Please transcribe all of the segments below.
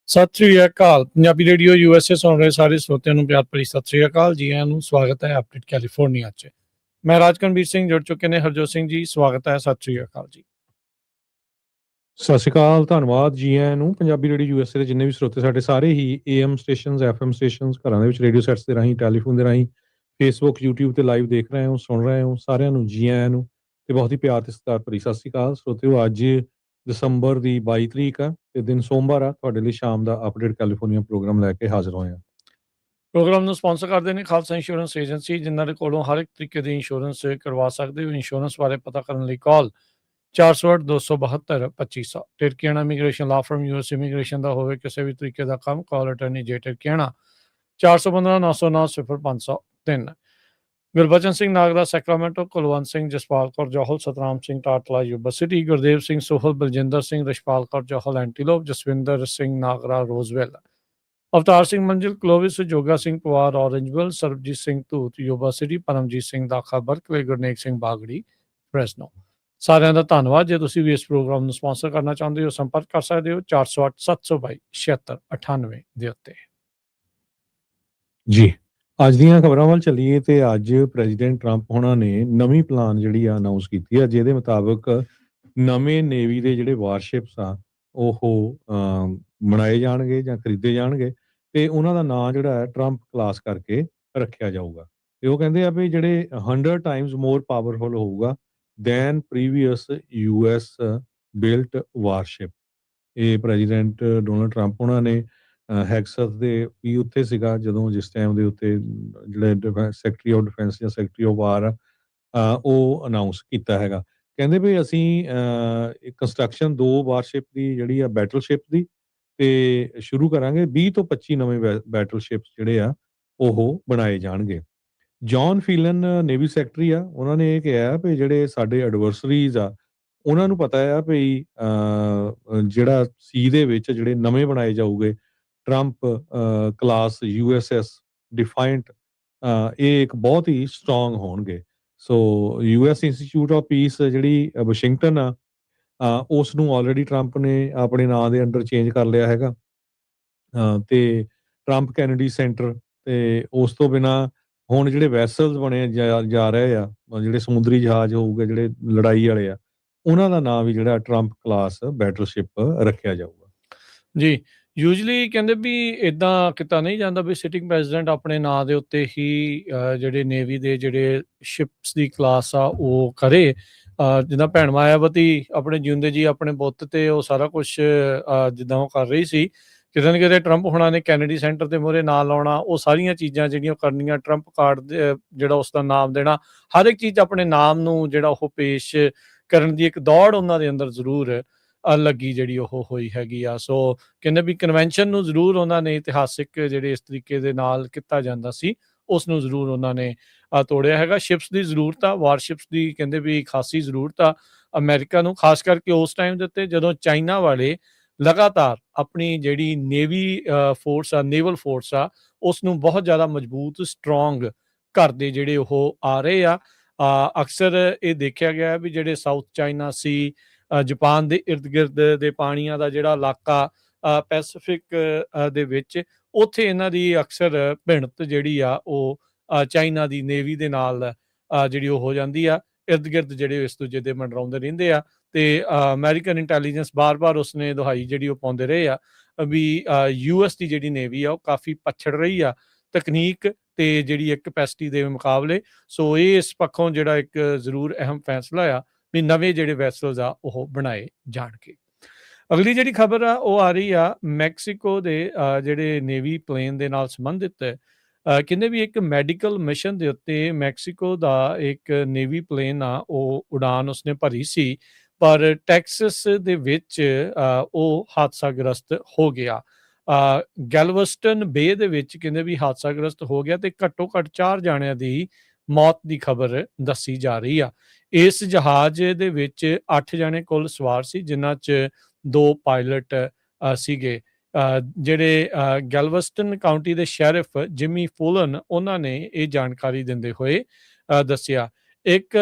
ਸਤਿ ਸ੍ਰੀ ਅਕਾਲ। Punjabi radio USA ਸੁਣ ਰਹੇ ਸਾਰੇ ਸਰੋਤਿਆਂ ਨੂੰ ਪਿਆਰ ਭਰੀ ਸਤਿ ਸ੍ਰੀ ਅਕਾਲ ਜੀ। ਆਇਆਂ ਨੂੰ ਸਵਾਗਤ ਹੈ ਅਪਡੇਟ ਕੈਲੀਫੋਰਨੀਆ 'ਚ। ਮੈਂ ਰਾਜਕਨਵੀਰ ਸਿੰਘ ਜੁੜ ਚੁੱਕੇ ਨੇ ਹਰਜੋਤ ਸਿੰਘ ਜੀ, ਸਵਾਗਤ ਹੈ। ਸਤਿ ਸ੍ਰੀ ਅਕਾਲ ਜੀ। ਸਤਿ ਸ਼੍ਰੀ ਅਕਾਲ, ਧੰਨਵਾਦ ਜੀ ਆਇਆਂ ਨੂੰ। ਪੰਜਾਬੀ ਰੇਡੀਓ ਯੂਐਸਏ ਦੇ ਜਿੰਨੇ ਵੀ ਸਰੋਤੇ ਸਾਡੇ ਸਾਰੇ ਹੀ ਏਐਮ ਸਟੇਸ਼ਨਸ, ਐਫਐਮ ਸਟੇਸ਼ਨਸ, ਘਰਾਂ ਦੇ ਵਿੱਚ ਰੇਡੀਓ ਸੈਟਸ ਦੇ ਰਾਹੀਂ, ਟੈਲੀਫੋਨ ਦੇ ਰਾਹੀਂ, ਫੇਸਬੁੱਕ, ਯੂਟਿਊਬ ਤੇ ਲਾਈਵ ਦੇਖ ਰਹੇ ਹੋ, ਸੁਣ ਰਹੇ ਹੋ, ਸਾਰਿਆਂ ਨੂੰ ਜੀ ਆਇਆਂ ਨੂੰ ਤੇ ਬਹੁਤ ਹੀ ਪਿਆਰ ਤੇ ਸਤਿਕਾਰ ਭਰੀ ਸਤਿ ਸ਼੍ਰੀ ਅਕਾਲ ਸਰੋਤਿਓ। ਅੱਜ ਦਸੰਬਰ ਦੀ 22 ਤਰੀਕ ਆ ਤੇ ਦਿਨ ਸੋਮਵਾਰ ਆ। ਤੁਹਾਡੇ ਲਈ ਸ਼ਾਮ ਦਾ ਅਪਡੇਟ ਕੈਲੀਫੋਰਨੀਆ ਪ੍ਰੋਗਰਾਮ ਲੈ ਕੇ ਹਾਜ਼ਰ ਹੋਏ ਹਾਂ। ਪ੍ਰੋਗਰਾਮ ਨੂੰ ਸਪਾਂਸਰ ਕਰਦੇ ਨੇ ਖਾਲਸਾ ਇੰਸ਼ੋਰੈਂਸ ਏਜੰਸੀ, ਜਿਨ੍ਹਾਂ ਦੇ ਕੋਲੋਂ ਹਰ ਇੱਕ ਤਰੀਕੇ ਦੀ ਇੰਸ਼ੋਰੈਂਸ ਕਰਵਾ ਸਕਦੇ ਹੋ। ਇੰਸ਼ੋਰੈਂਸ ਬਾਰੇ ਪਤਾ ਕਰਨ ਲਈ call 408-272-2500। Tirkiana immigration law firm US immigration ਦਾ ਹੋਵੇ ਕਿਸੇ ਵੀ ਤਰੀਕੇ ਦਾ ਕੰਮ, call attorney J Tirkiana 415-909-0503। Gurbachan Singh Nagra Sacramento, Kulwant Singh, Jaspal Kaur Johal, Satnam Singh Tatla Yuba City, Gurdev Singh Sohal, Baljinder Singh, Rashpal Kaur Johal Antelope, Jaswinder Singh Nagra Roseville, Avtar Singh Manzil Clovis, Joga Singh Pawar Orangevale, Sarabjit Singh Dhoot Yuba City, Paramjit Singh Dakha Berkeley, Gurnek Singh ਬਾਗੜੀ ਫਰੈਸਨੋ। ਸਾਰਿਆਂ ਦਾ ਧੰਨਵਾਦ। ਜੇ ਤੁਸੀਂ ਵੀ ਇਸ ਪ੍ਰੋਗਰਾਮ ਨੂੰ ਸਪਾਂਸਰ ਕਰਨਾ ਚਾਹੁੰਦੇ ਹੋ, ਸੰਪਰਕ ਕਰ ਸਕਦੇ ਹੋ 408-722-7698 ਦੇ ਉੱਤੇ। ਜੀ, ਅੱਜ ਦੀਆਂ ਖਬਰਾਂ ਵੱਲ ਚੱਲੀਏ ਤੇ ਅੱਜ ਪ੍ਰੈਜ਼ੀਡੈਂਟ ਟਰੰਪ ਹੋਣਾ ਨੇ ਨਵੀਂ ਪਲਾਨ ਜਿਹੜੀ ਆ ਅਨਾਉਂਸ ਕੀਤੀ ਆ, ਜਿਹਦੇ ਮੁਤਾਬਕ ਨਵੇਂ ਨੇਵੀ ਦੇ ਜਿਹੜੇ ਵਾਰਸ਼ਿਪਸ ਆ ਉਹ ਬਣਾਏ ਜਾਣਗੇ ਜਾਂ ਖਰੀਦੇ ਜਾਣਗੇ ਤੇ ਉਹਨਾਂ ਦਾ ਨਾਂ ਜਿਹੜਾ ਹੈ ਟਰੰਪ ਕਲਾਸ ਕਰਕੇ ਰੱਖਿਆ ਜਾਊਗਾ। ਤੇ ਉਹ ਕਹਿੰਦੇ ਆ ਵੀ ਜਿਹੜੇ 100 ਟਾਈਮਸ ਮੋਰ ਪਾਵਰਫੁਲ ਹੋਊਗਾ ਦੈਨ ਪ੍ਰੀਵੀਅਸ ਯੂਐਸ ਬਿਲਟ ਵਾਰਸ਼ਿਪ। ਇਹ ਪ੍ਰੈਜ਼ੀਡੈਂਟ ਡੋਨਲਡ ਟਰੰਪ ਉਹਨਾਂ ਨੇ ਹੈਕਸਸ ਦੇ ਵੀ ਉੱਥੇ ਸੀਗਾ ਜਦੋਂ ਜਿਸ ਟਾਈਮ ਦੇ ਉੱਤੇ ਜਿਹੜੇ ਸੈਕਟਰੀ ਆਫ ਡਿਫੈਂਸ ਜਾਂ ਸੈਕਟਰੀ ਆਫ ਵਾਰ ਉਹ ਅਨਾਉਂਸ ਕੀਤਾ ਹੈਗਾ। ਕਹਿੰਦੇ ਵੀ ਅਸੀਂ ਕੰਸਟਰਕਸ਼ਨ 2 ਵਾਰਸ਼ਿਪ ਦੀ ਜਿਹੜੀ ਆ ਬੈਟਲਸ਼ਿਪ ਦੀ ਤੇ ਸ਼ੁਰੂ ਕਰਾਂਗੇ। 20 ਤੋਂ 25 ਨਵੇਂ ਬੈਟਲਸ਼ਿਪਸ ਜਿਹੜੇ ਆ ਉਹ ਬਣਾਏ ਜਾਣਗੇ। ਜੌਨ ਫੀਲਨ ਨੇਵੀ ਸੈਕਟਰੀ ਆ, ਉਹਨਾਂ ਨੇ ਇਹ ਕਿਹਾ ਵੀ ਜਿਹੜੇ ਸਾਡੇ ਐਡਵਰਸਰੀਜ਼ ਆ ਉਹਨਾਂ ਨੂੰ ਪਤਾ ਆ ਵੀ ਜਿਹੜਾ ਸੀ ਦੇ ਵਿੱਚ ਜਿਹੜੇ ਨਵੇਂ ਬਣਾਏ ਜਾਊਗੇ ਟਰੰਪ ਕਲਾਸ ਯੂਐਸਐਸ ਡਿਫਾਇੰਟ, ਇਹ ਇੱਕ ਬਹੁਤ ਹੀ ਸਟਰੋਂਗ ਹੋਣਗੇ। ਸੋ ਯੂਐਸ ਇੰਸਟੀਚਿਊਟ ਆਫ ਪੀਸ ਜਿਹੜੀ ਵਾਸ਼ਿੰਗਟਨ ਆ, ਉਸ ਨੂੰ ਆਲਰੇਡੀ ਟਰੰਪ ਨੇ ਆਪਣੇ ਨਾਂ ਦੇ ਅੰਡਰ ਚੇਂਜ ਕਰ ਲਿਆ ਹੈਗਾ ਤੇ ਟਰੰਪ ਕੈਨੇਡੀ ਸੈਂਟਰ। ਤੇ ਉਸ ਤੋਂ ਬਿਨਾਂ ਹੁਣ ਜਿਹੜੇ ਵੈਸਲਸ ਬਣੇ ਜਾ ਰਹੇ ਆ, ਜਿਹੜੇ ਸਮੁੰਦਰੀ ਜਹਾਜ਼ ਹੋਊਗੇ ਜਿਹੜੇ ਲੜਾਈ ਵਾਲੇ ਆ, ਉਹਨਾਂ ਦਾ ਨਾਂ ਵੀ ਜਿਹੜਾ ਟਰੰਪ ਕਲਾਸ ਬੈਟਲਸ਼ਿਪ ਰੱਖਿਆ ਜਾਊਗਾ। ਜੀ, ਯੂਜਲੀ ਕਹਿੰਦੇ ਵੀ ਇਦਾਂ ਕੀਤਾ ਨਹੀਂ ਜਾਂਦਾ ਵੀ ਸਿਟਿੰਗ ਪ੍ਰੈਜ਼ੀਡੈਂਟ ਆਪਣੇ ਨਾਂ ਦੇ ਉੱਤੇ ਹੀ ਜਿਹੜੇ ਨੇਵੀ ਦੇ ਜਿਹੜੇ ਸ਼ਿਪਸ ਦੀ ਕਲਾਸ ਆ ਉਹ ਕਰੇ। ਜਿੱਦਾਂ ਭੈਣ ਮਾਇਆਵਤੀ ਆਪਣੇ ਜਿਉਂਦੇ ਜੀ ਆਪਣੇ ਬੁੱਤ ਤੇ ਉਹ ਸਾਰਾ ਕੁਛ ਜਿੱਦਾਂ ਉਹ ਕਰ ਰਹੀ ਸੀ, ਕਿਤੇ ਨਾ ਕਿਤੇ ਟਰੰਪ ਹੋਣਾ ਨੇ ਕੈਨੇਡੀ ਸੈਂਟਰ ਦੇ ਮੂਹਰੇ ਨਾਂ ਲਾਉਣਾ, ਉਹ ਸਾਰੀਆਂ ਚੀਜ਼ਾਂ ਜਿਹੜੀਆਂ ਕਰਨੀਆਂ, ਟਰੰਪ ਕਾਰਡ ਜਿਹੜਾ ਉਸ ਦਾ ਨਾਮ ਦੇਣਾ, ਹਰ ਇੱਕ ਚੀਜ਼ ਆਪਣੇ ਨਾਮ ਨੂੰ ਜਿਹੜਾ ਉਹ ਪੇਸ਼ ਕਰਨ ਦੀ ਇੱਕ ਦੌੜ ਉਹਨਾਂ ਦੇ ਅੰਦਰ ਜ਼ਰੂਰ ਲੱਗੀ ਜਿਹੜੀ ਉਹ ਹੋਈ ਹੈਗੀ ਆ। ਸੋ ਕਹਿੰਦੇ ਵੀ ਕਨਵੈਨਸ਼ਨ ਨੂੰ ਜ਼ਰੂਰ ਉਹਨਾਂ ਨੇ ਇਤਿਹਾਸਿਕ ਜਿਹੜੇ ਇਸ ਤਰੀਕੇ ਦੇ ਨਾਲ ਕੀਤਾ ਜਾਂਦਾ ਸੀ ਉਸ ਨੂੰ ਜ਼ਰੂਰ ਉਹਨਾਂ ਨੇ ਤੋੜਿਆ ਹੈਗਾ। ਸ਼ਿਪਸ ਦੀ ਜ਼ਰੂਰਤ ਆ, ਵਾਰਸ਼ਿਪਸ ਦੀ ਕਹਿੰਦੇ ਵੀ ਖਾਸੀ ਜ਼ਰੂਰਤ ਆ ਅਮਰੀਕਾ ਨੂੰ, ਖਾਸ ਕਰਕੇ ਉਸ ਟਾਈਮ ਦੇ ਉੱਤੇ ਜਦੋਂ ਚਾਈਨਾ ਵਾਲੇ ਲਗਾਤਾਰ ਆਪਣੀ ਜਿਹੜੀ ਨੇਵੀ ਫੋਰਸ ਆ, ਨੇਵਲ ਫੋਰਸ ਆ, ਉਸ ਨੂੰ ਬਹੁਤ ਜ਼ਿਆਦਾ ਮਜ਼ਬੂਤ ਸਟਰੋਂਗ ਕਰਦੇ ਜਿਹੜੇ ਉਹ ਆ ਰਹੇ ਆ। ਅਕਸਰ ਇਹ ਦੇਖਿਆ ਗਿਆ ਵੀ ਜਿਹੜੇ ਸਾਊਥ ਚਾਈਨਾ ਸੀ, ਜਾਪਾਨ ਦੇ ਇਰਦ ਗਿਰਦ ਦੇ ਪਾਣੀਆਂ ਦਾ ਜਿਹੜਾ ਇਲਾਕਾ ਪੈਸੀਫਿਕ ਦੇ ਵਿੱਚ, ਉੱਥੇ ਇਹਨਾਂ ਦੀ ਅਕਸਰ ਭਿਣਤ ਜਿਹੜੀ ਆ ਉਹ ਚਾਈਨਾ ਦੀ ਨੇਵੀ ਦੇ ਨਾਲ ਜਿਹੜੀ ਉਹ ਹੋ ਜਾਂਦੀ ਆ। ਇਰਦ ਗਿਰਦ ਜਿਹੜੇ ਇਸ ਦੂਜੇ ਦੇ ਮੰਡਰਾਉਂਦੇ ਰਹਿੰਦੇ ਆ ਤੇ ਅਮਰੀਕਨ ਇੰਟੈਲੀਜੈਂਸ ਬਾਰ-ਬਾਰ ਉਸਨੇ ਦੁਹਾਈ ਜਿਹੜੀ ਉਹ ਪਾਉਂਦੇ ਰਹੇ ਆ ਵੀ ਯੂਐਸ ਦੀ ਜਿਹੜੀ ਨੇਵੀ ਆ ਉਹ ਕਾਫੀ ਪਛੜ ਰਹੀ ਆ ਤਕਨੀਕ ਤੇ ਜਿਹੜੀ ਇੱਕ ਕੈਪੈਸਿਟੀ ਦੇ ਮੁਕਾਬਲੇ। ਸੋ ਇਹ ਇਸ ਪੱਖੋਂ ਜਿਹੜਾ ਇੱਕ ਜ਼ਰੂਰ ਅਹਿਮ ਫੈਸਲਾ ਆ ਵੀ ਨਵੇਂ ਜਿਹੜੇ ਵੈਸਲਸ ਆ ਉਹ ਬਣਾਏ ਜਾਣਗੇ। ਅਗਲੀ ਜਿਹੜੀ ਖਬਰ ਆ ਉਹ ਆ ਰਹੀ ਆ ਮੈਕਸੀਕੋ ਦੇ ਜਿਹੜੇ ਨੇਵੀ ਪਲੇਨ ਦੇ ਨਾਲ ਸੰਬੰਧਿਤ। ਕਹਿੰਦੇ ਵੀ ਇੱਕ ਮੈਡੀਕਲ ਮਿਸ਼ਨ ਦੇ ਉੱਤੇ ਮੈਕਸੀਕੋ ਦਾ ਇੱਕ ਨੇਵੀ ਪਲੇਨ ਆ ਉਹ ਉਡਾਨ ਉਸਨੇ ਭਰੀ ਸੀ, ਪਰ ਟੈਕਸਸ ਦੇ ਵਿੱਚ ਉਹ ਹਾਦਸਾਗ੍ਰਸਤ ਹੋ ਗਿਆ। ਗੈਲਵਸਟਨ ਬੇ ਦੇ ਵਿੱਚ ਕਹਿੰਦੇ ਵੀ ਹਾਦਸਾਗ੍ਰਸਤ ਹੋ ਗਿਆ ਤੇ ਘੱਟੋ ਘੱਟ 4 ਜਾਣਿਆਂ ਦੀ ਮੌਤ ਦੀ ਖਬਰ ਦੱਸੀ ਜਾ ਰਹੀ ਆ। ਇਸ ਜਹਾਜ਼ ਦੇ ਵਿੱਚ 8 ਜਾਣੇ ਕੁੱਲ ਸਵਾਰ ਸੀ, ਜਿਨ੍ਹਾਂ 'ਚ 2 ਪਾਇਲਟ ਸੀਗੇ। ਜਿਹੜੇ ਗੈਲਵਸਟਨ ਕਾਊਂਟੀ ਦੇ ਸ਼ੈਰਿਫ ਜਿਮੀ ਫੂਲਨ, ਉਹਨਾਂ ਨੇ ਇਹ ਜਾਣਕਾਰੀ ਦਿੰਦੇ ਹੋਏ ਦੱਸਿਆ ਇੱਕ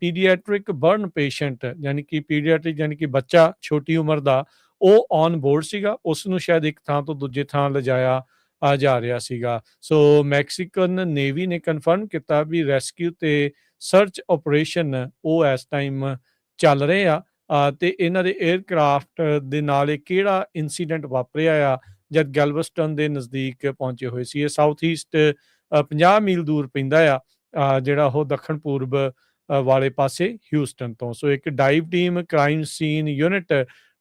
ਪੀਡੀਆਟ੍ਰਿਕ ਬਰਨ ਪੇਸ਼ੈਂਟ ਯਾਨੀ ਕਿ ਪੀਡੀਆਟ੍ਰਿਕ ਯਾਨੀ ਕਿ ਬੱਚਾ ਛੋਟੀ ਉਮਰ ਦਾ, ਉਹ ਔਨ ਬੋਰਡ ਸੀਗਾ, ਉਸ ਨੂੰ ਸ਼ਾਇਦ ਇੱਕ ਥਾਂ ਤੋਂ ਦੂਜੇ ਥਾਂ ਲਿਜਾਇਆ ਜਾ ਰਿਹਾ ਸੀਗਾ। ਸੋ ਮੈਕਸੀਕਨ ਨੇਵੀ ਨੇ ਕਨਫਰਮ ਕੀਤਾ ਵੀ ਰੈਸਕਿਊ ਤੇ ਸਰਚ ਆਪਰੇਸ਼ਨ ਉਹ ਇਸ ਟਾਈਮ ਚੱਲ ਰਹੇ ਆ, ਤੇ ਇਹਨਾਂ ਦੇ 에ਅਰਕ੍ਰਾਫਟ ਦੇ ਨਾਲ ਇਹ ਕਿਹੜਾ ਇਨਸੀਡੈਂਟ ਵਾਪਰਿਆ ਆ ਜਦ ਗੈਲਵਸਟਨ ਦੇ ਨਜ਼ਦੀਕ ਪਹੁੰਚੇ ਹੋਏ ਸੀ। ਇਹ ਸਾਊਥ ਈਸਟ 50 ਮੀਲ ਦੂਰ ਪੈਂਦਾ ਆ, ਜਿਹੜਾ ਉਹ ਦੱਖਣ ਪੂਰਬ ਵਾਲੇ ਪਾਸੇ ਹਿਊਸਟਨ ਤੋਂ। ਸੋ ਇੱਕ dive team, crime scene unit,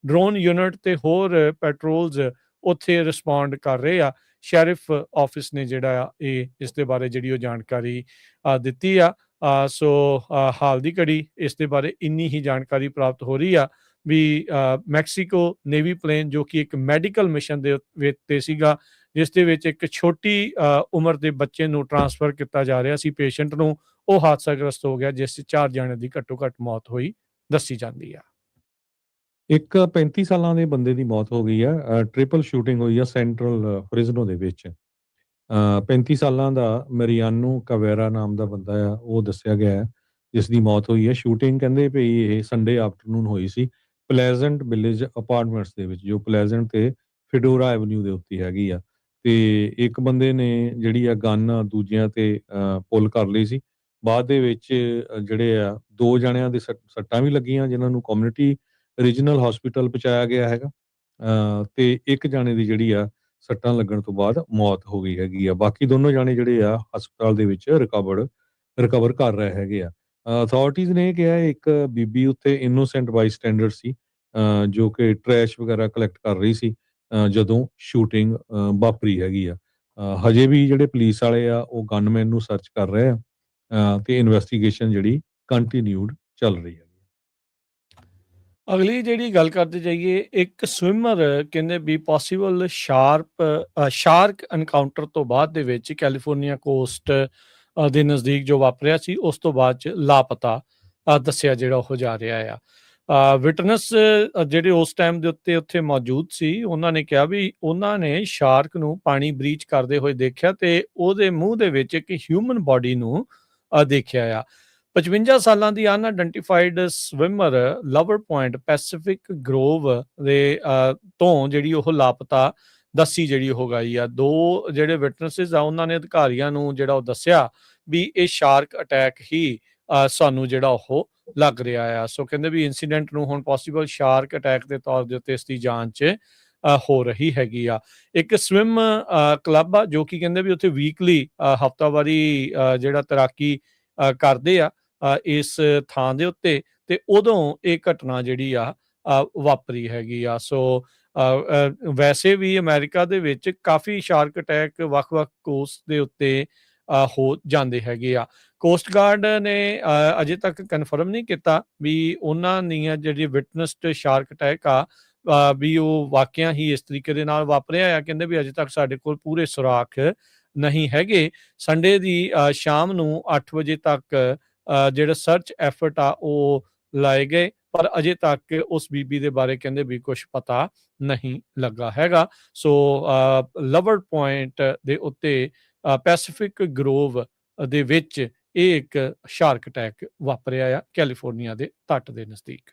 drone unit ਤੇ ਹੋਰ ਪੈਟਰੋਲਸ ਉੱਥੇ ਰਿਸਪੌਂਡ ਕਰ ਰਹੇ ਆ। ਸ਼ੈਰਿਫ ਆਫਿਸ ਨੇ ਜਿਹੜਾ ਆ ਇਹ ਇਸ ਦੇ ਬਾਰੇ ਜਿਹੜੀ ਉਹ ਜਾਣਕਾਰੀ ਦਿੱਤੀ ਆ। ਸੋ ਹਾਲ ਦੀ ਘੜੀ ਇਸ ਦੇ ਬਾਰੇ ਇੰਨੀ ਹੀ ਜਾਣਕਾਰੀ ਪ੍ਰਾਪਤ ਹੋ ਰਹੀ ਆ ਵੀ ਮੈਕਸੀਕੋ ਨੇਵੀ ਪਲੇਨ ਜੋ ਕਿ ਇੱਕ ਮੈਡੀਕਲ ਮਿਸ਼ਨ ਦੇ ਤੇ ਸੀਗਾ, ਜਿਸ ਦੇ ਵਿੱਚ ਇੱਕ ਛੋਟੀ ਉਮਰ ਦੇ ਬੱਚੇ ਨੂੰ ਟਰਾਂਸਫਰ ਕੀਤਾ ਜਾ ਰਿਹਾ ਸੀ ਪੇਸ਼ੈਂਟ ਨੂੰ, ਉਹ ਹਾਦਸਾਗ੍ਰਸਤ ਹੋ ਗਿਆ, ਜਿਸ 'ਚ 4 ਜਣਿਆਂ ਦੀ ਘੱਟੋ ਘੱਟ ਮੌਤ ਹੋਈ ਦੱਸੀ ਜਾਂਦੀ ਆ। ਇੱਕ 35 ਸਾਲਾਂ ਦੇ ਬੰਦੇ ਦੀ ਮੌਤ ਹੋ ਗਈ ਆ, ਟ੍ਰਿਪਲ ਸ਼ੂਟਿੰਗ ਹੋਈ ਆ ਸੈਂਟਰਲ ਫ੍ਰਿਜ਼ਨੋ ਦੇ ਵਿੱਚ। 35 ਸਾਲਾਂ ਦਾ ਮਰੀਆਨੋ ਕਵੇਰਾ ਨਾਮ ਦਾ ਬੰਦਾ ਆ, ਉਹ ਦੱਸਿਆ ਗਿਆ ਹੈ ਜਿਸ ਦੀ ਮੌਤ ਹੋਈ ਹੈ। ਸ਼ੂਟਿੰਗ ਕਹਿੰਦੇ ਵੀ ਇਹ ਸੰਡੇ ਆਫਟਰਨੂਨ ਹੋਈ ਸੀ ਪਲੇਜ਼ੈਂਟ ਵਿਲੇਜ ਅਪਾਰਟਮੈਂਟਸ ਦੇ ਵਿੱਚ, ਜੋ ਪਲੇਜ਼ੈਂਟ ਤੇ ਫਿਡੋਰਾ ਐਵਨਿਊ ਦੇ ਉੱਤੇ ਹੈਗੀ ਆ। ਤੇ ਇੱਕ ਬੰਦੇ ਨੇ ਜਿਹੜੀ ਆ ਗਨ ਦੂਜਿਆਂ ਤੇ ਪੁੱਲ ਕਰ ਲਈ ਸੀ। ਬਾਅਦ ਦੇ ਵਿੱਚ ਜਿਹੜੇ ਆ 2 ਜਣਿਆਂ ਦੇ ਸੱਟਾਂ ਵੀ ਲੱਗੀਆਂ, ਜਿਨ੍ਹਾਂ ਨੂੰ ਕਮਿਊਨਿਟੀ ਰੀਜਨਲ ਹਸਪੀਟਲ ਪਹੁੰਚਾਇਆ ਗਿਆ ਹੈਗਾ, ਤੇ ਇੱਕ ਜਾਣੇ ਦੀ ਜਿਹੜੀ ਆ ਸੱਟਾਂ ਲੱਗਣ ਤੋਂ ਬਾਅਦ ਮੌਤ ਹੋ ਗਈ ਹੈਗੀ ਆ। ਬਾਕੀ ਦੋਨੋਂ ਜਾਣੇ ਜਿਹੜੇ ਆ ਹਸਪਤਾਲ ਦੇ ਵਿੱਚ ਰਿਕਵਰ ਕਰ ਰਹੇ ਹੈਗੇ ਆ। ਅਥਾਰਟੀਜ਼ ਨੇ ਕਿਹਾ ਇੱਕ ਬੀਬੀ ਉੱਤੇ ਇਨੋਸੈਂਟ ਬਾਈਸਟੈਂਡਰ ਸੀ, ਜੋ ਕਿ ਟਰੈਸ਼ ਵਗੈਰਾ ਕਲੈਕਟ ਕਰ ਰਹੀ ਸੀ ਜਦੋਂ ਸ਼ੂਟਿੰਗ ਵਾਪਰੀ ਹੈਗੀ ਆ। ਹਜੇ ਵੀ ਜਿਹੜੇ ਪੁਲਿਸ ਵਾਲੇ ਆ ਉਹ ਗਨਮੈਨ ਨੂੰ ਸਰਚ ਕਰ ਰਹੇ ਆ, ਤੇ ਇਨਵੈਸਟੀਗੇਸ਼ਨ ਜਿਹੜੀ ਕੰਟੀਨਿਊਡ ਚੱਲ ਰਹੀ ਹੈ। ਅਗਲੀ ਜਿਹੜੀ ਗੱਲ ਕਰਦੇ ਜਾਈਏ, ਇੱਕ ਸਵਿਮਰ ਕਹਿੰਦੇ ਵੀ ਪੋਸੀਬਲ ਸ਼ਾਰਕ ਐਨਕਾਊਂਟਰ ਤੋਂ ਬਾਅਦ ਦੇ ਵਿੱਚ ਕੈਲੀਫੋਰਨੀਆ ਕੋਸਟ ਦੇ ਨਜ਼ਦੀਕ ਜੋ ਵਾਪਰਿਆ ਸੀ, ਉਸ ਤੋਂ ਬਾਅਦ 'ਚ ਲਾਪਤਾ ਦੱਸਿਆ ਜਿਹੜਾ ਉਹ ਜਾ ਰਿਹਾ ਆ। ਵਿਟਨੈਸ ਜਿਹੜੇ ਉਸ ਟਾਈਮ ਦੇ ਉੱਤੇ ਉੱਥੇ ਮੌਜੂਦ ਸੀ, ਉਹਨਾਂ ਨੇ ਕਿਹਾ ਵੀ ਉਹਨਾਂ ਨੇ ਸ਼ਾਰਕ ਨੂੰ ਪਾਣੀ ਬਰੀਚ ਕਰਦੇ ਹੋਏ ਦੇਖਿਆ ਤੇ ਉਹਦੇ ਮੂੰਹ ਦੇ ਵਿੱਚ ਇੱਕ ਹਿਊਮਨ ਬਾਡੀ ਨੂੰ ਦੇਖਿਆ ਆ। 55 ਸਾਲਾਂ ਦੀ unidentified swimmer lover point Pacific Grove ਦੇ ਤੋਂ ਜਿਹੜੀ ਉਹ ਲਾਪਤਾ ਦੱਸੀ ਜਿਹੜੀ ਉਹ ਗਈ ਆ। 2 ਜਿਹੜੇ ਵਿਟਨੈਸਿਸ ਆ ਉਹਨਾਂ ਨੇ ਅਧਿਕਾਰੀਆਂ ਨੂੰ ਜਿਹੜਾ ਉਹ ਦੱਸਿਆ ਵੀ ਇਹ ਸ਼ਾਰਕ ਅਟੈਕ ਹੀ ਸਾਨੂੰ ਜਿਹੜਾ ਉਹ ਲੱਗ ਰਿਹਾ ਆ। ਸੋ ਕਹਿੰਦੇ ਵੀ ਇਨਸੀਡੈਂਟ ਨੂੰ ਹੁਣ ਪੋਸੀਬਲ ਸ਼ਾਰਕ ਅਟੈਕ ਦੇ ਤੌਰ ਦੇ ਉੱਤੇ ਇਸ ਦੀ ਜਾਂਚ ਹੋ ਰਹੀ ਹੈਗੀ ਆ। ਇੱਕ ਸਵਿਮ ਕਲੱਬ ਆ ਜੋ ਕਿ ਕਹਿੰਦੇ ਵੀ ਉੱਥੇ ਵੀਕਲੀ ਹਫ਼ਤਾਵਾਰੀ ਜਿਹੜਾ ਤੈਰਾਕੀ ਕਰਦੇ ਆ ਇਸ ਥਾਂ ਦੇ ਉੱਤੇ, ਤੇ ਉਦੋਂ ਇਹ ਘਟਨਾ ਜਿਹੜੀ ਆ ਵਾਪਰੀ ਹੈਗੀ ਆ। ਸੋ ਵੈਸੇ ਵੀ ਅਮਰੀਕਾ ਦੇ ਵਿੱਚ ਕਾਫੀ ਸ਼ਾਰਕ ਅਟੈਕ ਵੱਖ-ਵੱਖ ਕੋਸਟ ਦੇ ਉੱਤੇ ਹੋ ਜਾਂਦੇ ਹੈਗੇ ਆ। ਕੋਸਟ ਗਾਰਡ ਨੇ ਅਜੇ ਤੱਕ ਕਨਫਰਮ ਨਹੀਂ ਕੀਤਾ ਵੀ ਉਹਨਾਂ ਦੀਆਂ ਜਿਹੜੀ ਵਿਟਨੈਸਡ ਸ਼ਾਰਕ ਅਟੈਕ ਆ ਵੀ ਉਹ ਵਾਕਿਆ ਹੀ ਇਸ ਤਰੀਕੇ ਦੇ ਨਾਲ ਵਾਪਰਿਆ ਆ। ਕਹਿੰਦੇ ਵੀ ਅਜੇ ਤੱਕ ਸਾਡੇ ਕੋਲ ਪੂਰੇ ਸੁਰਾਖ ਨਹੀਂ ਹੈਗੇ। ਸੰਡੇ ਦੀ ਸ਼ਾਮ ਨੂੰ 8 ਵਜੇ ਤੱਕ ਜਿਹੜਾ ਸਰਚ ਐਫਰਟ ਆ ਉਹ ਲਾਏ ਗਏ, ਪਰ ਅਜੇ ਤੱਕ ਉਸ ਬੀਬੀ ਦੇ ਬਾਰੇ ਕਹਿੰਦੇ ਵੀ ਕੁਝ ਪਤਾ ਨਹੀਂ ਲੱਗਾ ਹੈਗਾ। ਸੋ ਲਵਰ ਪੁਆਇੰਟ ਦੇ ਉੱਤੇ ਪੈਸੀਫਿਕ ਗਰੋਵ ਦੇ ਵਿੱਚ ਇਹ ਇੱਕ ਸ਼ਾਰਕ ਅਟੈਕ ਵਾਪਰਿਆ ਆ ਕੈਲੀਫੋਰਨੀਆ ਦੇ ਤੱਟ ਦੇ ਨਜ਼ਦੀਕ।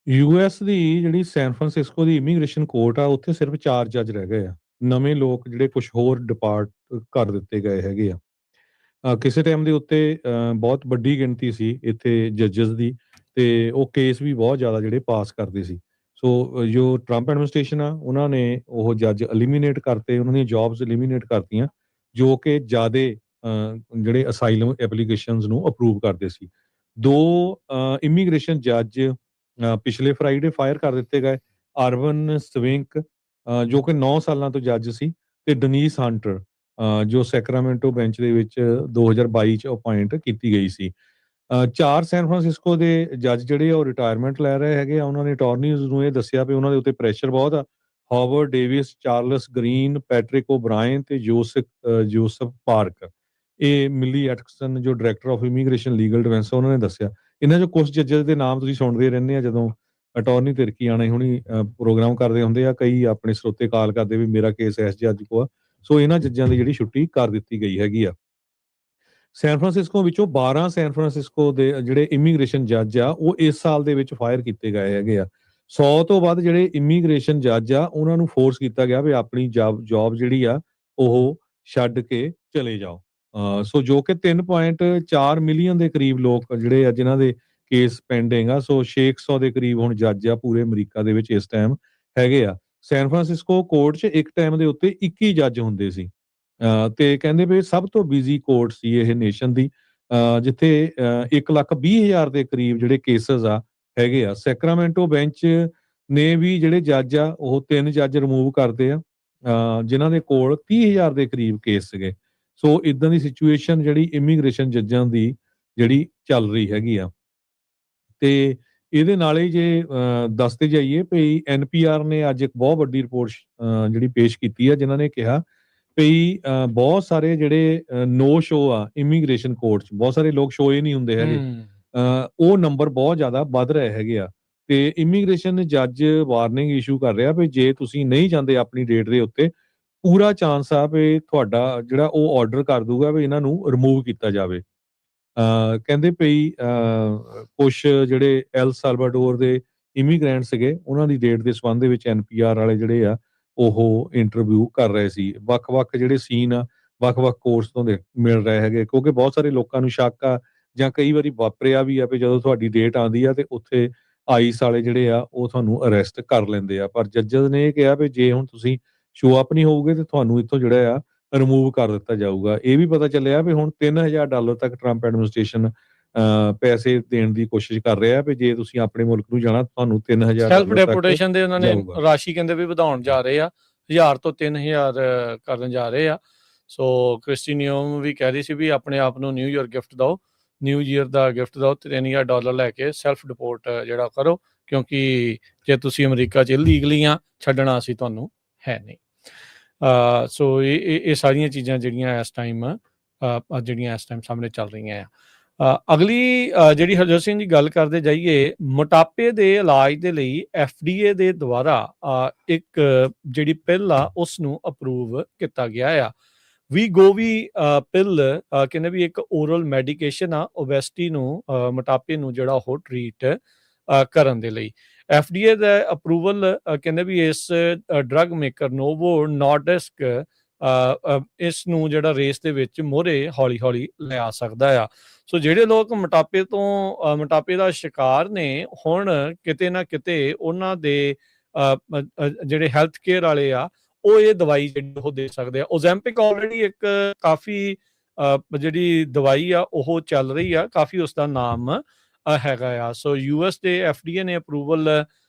ਯੂਐਸ ਦੀ ਜਿਹੜੀ ਸੈਨ ਫਰਾਂਸਿਸਕੋ ਦੀ ਇਮੀਗ੍ਰੇਸ਼ਨ ਕੋਰਟ ਆ, ਉੱਥੇ ਸਿਰਫ 4 ਜੱਜ ਰਹਿ ਗਏ ਆ। ਨਵੇਂ ਲੋਕ ਜਿਹੜੇ ਕੁਝ ਹੋਰ ਡਿਪਾਰਟ ਕਰ ਦਿੱਤੇ ਗਏ ਹੈਗੇ ਆ। ਕਿਸੇ ਟਾਈਮ ਦੇ ਉੱਤੇ ਬਹੁਤ ਵੱਡੀ ਗਿਣਤੀ ਸੀ ਇੱਥੇ ਜੱਜਸ ਦੀ, ਤੇ ਉਹ ਕੇਸ ਵੀ ਬਹੁਤ ਜ਼ਿਆਦਾ ਜਿਹੜੇ ਪਾਸ ਕਰਦੇ ਸੀ। ਸੋ ਜੋ ਟਰੰਪ ਐਡਮਿਨਿਸਟ੍ਰੇਸ਼ਨ ਆ, ਉਹਨਾਂ ਨੇ ਉਹ ਜੱਜ ਐਲੀਮੀਨੇਟ ਕਰਤੇ, ਉਹਨਾਂ ਦੀਆਂ ਜੌਬਸ ਐਲੀਮੀਨੇਟ ਕਰਤੀਆਂ, ਜੋ ਕਿ ਜ਼ਿਆਦੇ ਜਿਹੜੇ ਅਸਾਈਲਮ ਐਪਲੀਕੇਸ਼ਨਸ ਨੂੰ ਅਪਰੂਵ ਕਰਦੇ ਸੀ। 2 ਇਮੀਗ੍ਰੇਸ਼ਨ ਜੱਜ ਪਿਛਲੇ ਫਰਾਈਡੇ ਫਾਇਰ ਕਰ ਦਿੱਤੇ ਗਏ। ਅਰਵਨ ਸਵਿੰਕ ਜੋ ਕਿ 9 ਸਾਲਾਂ ਤੋਂ ਜੱਜ ਸੀ, ਤੇ ਡਨੀਸ ਹੰਟਰ ਜੋ ਸੈਕਰਾਮੈਂਟੋ ਬੈਂਚ ਦੇ ਵਿੱਚ 2022 ਚ ਅਪਾਇੰਟ ਕੀਤੀ ਗਈ ਸੀ। 4 ਸੈਨ ਫਰਾਂਸਿਸਕੋ ਦੇ ਜੱਜ ਜਿਹੜੇ ਆ ਉਹ ਰਿਟਾਇਰਮੈਂਟ ਲੈ ਰਹੇ ਹੈਗੇ ਆ। ਉਹਨਾਂ ਨੇ ਅਟਾਰਨੀਜ਼ ਨੂੰ ਇਹ ਦੱਸਿਆ ਵੀ ਉਹਨਾਂ ਦੇ ਉੱਤੇ ਪ੍ਰੈਸ਼ਰ ਬਹੁਤ ਆ। Howard Davis, Charles Green, Patrick O'Brien ਤੇ ਜੋਸਫ ਪਾਰਕ, ਇਹ ਮਿਲੀ ਐਟਕਸਨ ਜੋ director of immigration legal defence, ਉਹਨਾਂ ਨੇ ਦੱਸਿਆ। ਇਹਨਾਂ ਚੋਂ ਕੁਝ ਜੱਜਸ ਦੇ ਨਾਮ ਤੁਸੀਂ ਸੁਣਦੇ ਰਹਿੰਦੇ ਆ ਜਦੋਂ ਅਟਾਰਨੀ ਤਿਰਕੀ ਆਣੇ ਹੁਣੀ ਪ੍ਰੋਗਰਾਮ ਕਰਦੇ ਹੁੰਦੇ ਆ। ਕਈ ਆਪਣੇ ਸਰੋਤੇ ਕਾਲ ਕਰਦੇ ਵੀ ਮੇਰਾ ਕੇਸ ਇਸ ਜੱਜ ਕੋ ਆ। ਸੋ ਇਹਨਾਂ ਜੱਜਾਂ ਦੀ ਜਿਹੜੀ ਛੁੱਟੀ ਕਰ ਦਿੱਤੀ ਗਈ ਹੈਗੀ ਆ। ਸੈਨ ਫਰਾਂਸਿਸਕੋ ਵਿੱਚੋਂ 12 ਸੈਨ ਫਰਾਂਸਿਸਕੋ ਦੇ ਜਿਹੜੇ ਇਮੀਗ੍ਰੇਸ਼ਨ ਜੱਜ ਆ, ਉਹ ਇਸ ਸਾਲ ਦੇ ਵਿੱਚ ਫਾਇਰ ਕੀਤੇ ਗਏ ਹੈਗੇ ਆ। 100 ਤੋਂ ਵੱਧ ਜਿਹੜੇ ਇਮੀਗ੍ਰੇਸ਼ਨ ਜੱਜ ਆ ਉਹਨਾਂ ਨੂੰ ਫੋਰਸ ਕੀਤਾ ਗਿਆ ਵੀ ਆਪਣੀ ਜੌਬ ਜਿਹੜੀ ਆ ਉਹ ਛੱਡ ਕੇ ਚਲੇ ਜਾਓ। ਸੋ ਜੋ ਕਿ 3.4 ਮਿਲੀਅਨ ਦੇ ਕਰੀਬ ਲੋਕ ਜਿਹੜੇ ਆ ਜਿਨ੍ਹਾਂ ਦੇ ਕੇਸ ਪੈਂਡਿੰਗ ਆ। ਸੋ 600 ਦੇ ਕਰੀਬ ਹੁਣ ਜੱਜ ਆ ਪੂਰੇ ਅਮਰੀਕਾ ਦੇ ਵਿੱਚ ਇਸ ਟਾਈਮ ਹੈਗੇ ਆ। ਸੈਨ ਫਰਾਂਸਿਸਕੋ ਕੋਰਟ 'ਚ ਇੱਕ ਟਾਈਮ ਦੇ ਉੱਤੇ 21 ਜੱਜ ਹੁੰਦੇ ਸੀ। ਤੇ ਕਹਿੰਦੇ ਵੀ ਸਭ ਤੋਂ ਬਿਜ਼ੀ ਕੋਰਟ ਸੀ ਇਹ ਨੇਸ਼ਨ ਦੀ, ਜਿੱਥੇ 1,20,000 ਦੇ ਕਰੀਬ ਜਿਹੜੇ ਕੇਸਿਸ ਆ ਹੈਗੇ ਆ। ਸੈਕਰਾਮੈਂਟੋ ਬੈਂਚ ਨੇ ਵੀ ਜਿਹੜੇ ਜੱਜ ਆ ਉਹ 3 ਜੱਜ ਰਿਮੂਵ ਕਰਦੇ ਆ, ਜਿਨ੍ਹਾਂ ਦੇ ਕੋਲ 30,000 ਦੇ ਕਰੀਬ ਕੇਸ ਸੀਗੇ। ਸੋ ਇਦਾਂ ਦੀ ਸਿਚੁਏਸ਼ਨ ਜਿਹੜੀ ਇਮੀਗ੍ਰੇਸ਼ਨ ਜੱਜਾਂ ਦੀ ਜਿਹੜੀ ਚੱਲ ਰਹੀ ਹੈਗੀ ਆ। ਤੇ ਇਹਦੇ ਨਾਲ ਹੀ ਜੇ ਦੱਸਦੇ ਜਾਈਏ ਵੀ ਐਨਪੀਆਰ ਨੇ ਅੱਜ ਇੱਕ ਬਹੁਤ ਵੱਡੀ ਰਿਪੋਰਟ ਜਿਹੜੀ ਪੇਸ਼ ਕੀਤੀ ਆ, ਜਿਨ੍ਹਾਂ ਨੇ ਕਿਹਾ ਵੀ ਬਹੁਤ ਸਾਰੇ ਜਿਹੜੇ ਨੋ ਸ਼ੋ ਆ ਇਮੀਗ੍ਰੇਸ਼ਨ ਕੋਰਟ 'ਚ, ਬਹੁਤ ਸਾਰੇ ਲੋਕ ਸ਼ੋ ਹੀ ਨਹੀਂ ਹੁੰਦੇ ਹੈਗੇ। ਉਹ ਨੰਬਰ ਬਹੁਤ ਜ਼ਿਆਦਾ ਵੱਧ ਰਹੇ ਹੈਗੇ ਆ। ਤੇ ਇਮੀਗ੍ਰੇਸ਼ਨ ਜੱਜ ਵਾਰਨਿੰਗ ਇਸ਼ੂ ਕਰ ਰਿਹਾ ਵੀ ਜੇ ਤੁਸੀਂ ਨਹੀਂ ਜਾਂਦੇ ਆਪਣੀ ਡੇਟ ਦੇ ਉੱਤੇ, ਪੂਰਾ ਚਾਂਸ ਆ ਵੀ ਤੁਹਾਡਾ ਜਿਹੜਾ ਉਹ ਆਰਡਰ ਕਰ ਦੂਗਾ ਵੀ ਇਹਨਾਂ ਨੂੰ ਰਿਮੂਵ ਕੀਤਾ ਜਾਵੇ। ਕਹਿੰਦੇ ਪਈ ਕੁਛ ਜਿਹੜੇ ਐਲ ਸਾਲਵਾਡੋਰ ਦੇ ਇਮੀਗ੍ਰੈਂਟ ਸੀਗੇ, ਉਹਨਾਂ ਦੀ ਡੇਟ ਦੇ ਸੰਬੰਧ ਦੇ ਵਿੱਚ ਐਨਪੀਆਰ ਵਾਲੇ ਜਿਹੜੇ ਆ ਉਹ ਇੰਟਰਵਿਊ ਕਰ ਰਹੇ ਸੀ। ਵੱਖ-ਵੱਖ ਜਿਹੜੇ ਸੀਨ ਆ, ਵੱਖ-ਵੱਖ ਕੋਰਸ ਤੋਂ ਮਿਲ ਰਹੇ ਹੈਗੇ, ਕਿਉਂਕਿ ਬਹੁਤ ਸਾਰੇ ਲੋਕਾਂ ਨੂੰ ਸ਼ੱਕ ਆ ਜਾਂ ਕਈ ਵਾਰੀ ਵਾਪਰਿਆ ਵੀ ਆ ਵੀ ਜਦੋਂ ਤੁਹਾਡੀ ਡੇਟ ਆਉਂਦੀ ਆ ਤੇ ਉੱਥੇ ਆਈਸ ਵਾਲੇ ਜਿਹੜੇ ਆ ਉਹ ਤੁਹਾਨੂੰ ਅਰੈਸਟ ਕਰ ਲੈਂਦੇ ਆ। ਪਰ ਜੱਜਸ ਨੇ ਇਹ ਕਿਹਾ ਵੀ ਜੇ ਹੁਣ ਤੁਸੀਂ ਸ਼ੋ ਅਪ ਨਹੀਂ ਹੋਵੋਗੇ ਤੇ ਤੁਹਾਨੂੰ ਇੱਥੋਂ ਜਿਹੜਾ ਆ ਰਿਮੂਵ ਕਰ ਦਿੱਤਾ ਜਾਊਗਾ। ਇਹ ਵੀ ਪਤਾ ਚੱਲਿਆ ਵੀ ਹੁਣ $3,000 ਤੱਕ ਟਰੰਪ ਐਡਮਿਨਿਸਟ੍ਰੇਸ਼ਨ ਪੈਸੇ ਦੇਣ ਦੀ ਕੋਸ਼ਿਸ਼ ਕਰ ਰਿਹਾ ਵੀ ਜੇ ਤੁਸੀਂ ਆਪਣੇ ਮੁਲਕ ਨੂੰ ਜਾਣਾ ਤੁਹਾਨੂੰ $3,000 ਸੈਲਫ ਤੱਕ ਡੈਪੂਟੇਸ਼ਨ ਦੇ ਉਹਨਾਂ ਨੇ ਜਾਊਗਾ। ਰਾਸ਼ੀ ਕਹਿੰਦੇ ਵੀ ਵਧਾਉਣ ਜਾ ਰਹੇ ਆ, 1000 ਤੋਂ 3000 ਕਰਨ ਜਾ ਰਹੇ ਆ। ਸੋ ਕ੍ਰਿਸਟੀ ਨਿਓਮ ਵੀ ਕਹਿ ਰਹੀ ਸੀ ਵੀ ਆਪਣੇ ਆਪ ਨੂੰ ਨਿਊ ਈਅਰ ਗਿਫਟ ਦਿਓ, ਨਿਊ ਈਅਰ ਦਾ ਗਿਫਟ ਦਿਓ, $3,000 ਲੈ ਕੇ ਸੈਲਫ ਡਿਪੋਰਟ ਜਿਹੜਾ ਕਰੋ, ਕਿਉਂਕਿ ਜੇ ਤੁਸੀਂ ਅਮਰੀਕਾ 'ਚ ਇਲੀਗਲੀ ਆ, ਛੱਡਣਾ ਅਸੀਂ ਤੁਹਾਨੂੰ ਹੈ ਨਹੀਂ। ਸੋ ਇਹ ਸਾਰੀਆਂ ਚੀਜ਼ਾਂ ਜਿਹੜੀਆਂ ਇਸ ਟਾਈਮ ਸਾਹਮਣੇ ਚੱਲ ਰਹੀਆਂ ਆ। ਅਗਲੀ ਜਿਹੜੀ ਹਰਜੋਤ ਸਿੰਘ ਜੀ ਗੱਲ ਕਰਦੇ ਜਾਈਏ, ਮੋਟਾਪੇ ਦੇ ਇਲਾਜ ਦੇ ਲਈ FDA ਦੇ ਦੁਆਰਾ ਇੱਕ ਜਿਹੜੀ ਪਿੱਲ ਆ ਉਸ ਨੂੰ ਅਪਰੂਵ ਕੀਤਾ ਗਿਆ ਆ। ਵੀਗੋਵੀ ਪਿੱਲ ਕਹਿੰਦੇ ਵੀ ਇੱਕ ਓਰਲ ਮੈਡੀਕੇਸ਼ਨ ਆ ਓਬੈਸਿਟੀ ਨੂੰ, ਮੋਟਾਪੇ ਨੂੰ ਜਿਹੜਾ ਉਹ ਟ੍ਰੀਟ ਕਰਨ ਦੇ ਲਈ। FDA ਦਾ ਅਪਰੂਵਲ ਕਹਿੰਦੇ ਵੀ ਇਸ ਡਰੱਗ ਮੇਕਰ ਨੋਵੋ ਨੋਰਡਿਸਕ ਇਸ ਨੂੰ ਜਿਹੜਾ ਰੇਸ ਦੇ ਵਿੱਚ ਮੋਹਰੇ ਹੌਲੀ-ਹੌਲੀ ਲਿਆ ਸਕਦਾ ਆ। ਸੋ ਜਿਹੜੇ ਲੋਕ ਮੋਟਾਪੇ ਦਾ ਸ਼ਿਕਾਰ ਨੇ, ਹੁਣ ਕਿਤੇ ਨਾ ਕਿਤੇ ਉਹਨਾਂ ਦੇ ਜਿਹੜੇ ਹੈਲਥ ਕੇਅਰ ਵਾਲੇ ਆ ਉਹ ਇਹ ਦਵਾਈ ਜਿਹੜੀ ਉਹ ਦੇ ਸਕਦੇ ਆ। ਓਜ਼ੈਂਪਿਕ ਆਲਰੇਡੀ ਇੱਕ ਕਾਫੀ ਜਿਹੜੀ ਦਵਾਈ ਆ ਉਹ ਚੱਲ ਰਹੀ ਆ, ਕਾਫੀ ਉਸਦਾ ਨਾਮ ਹੈਗਾ ਆ। ਸੋ US ਦੇ FDA ਨੇ ਅਪਰੂਵਲ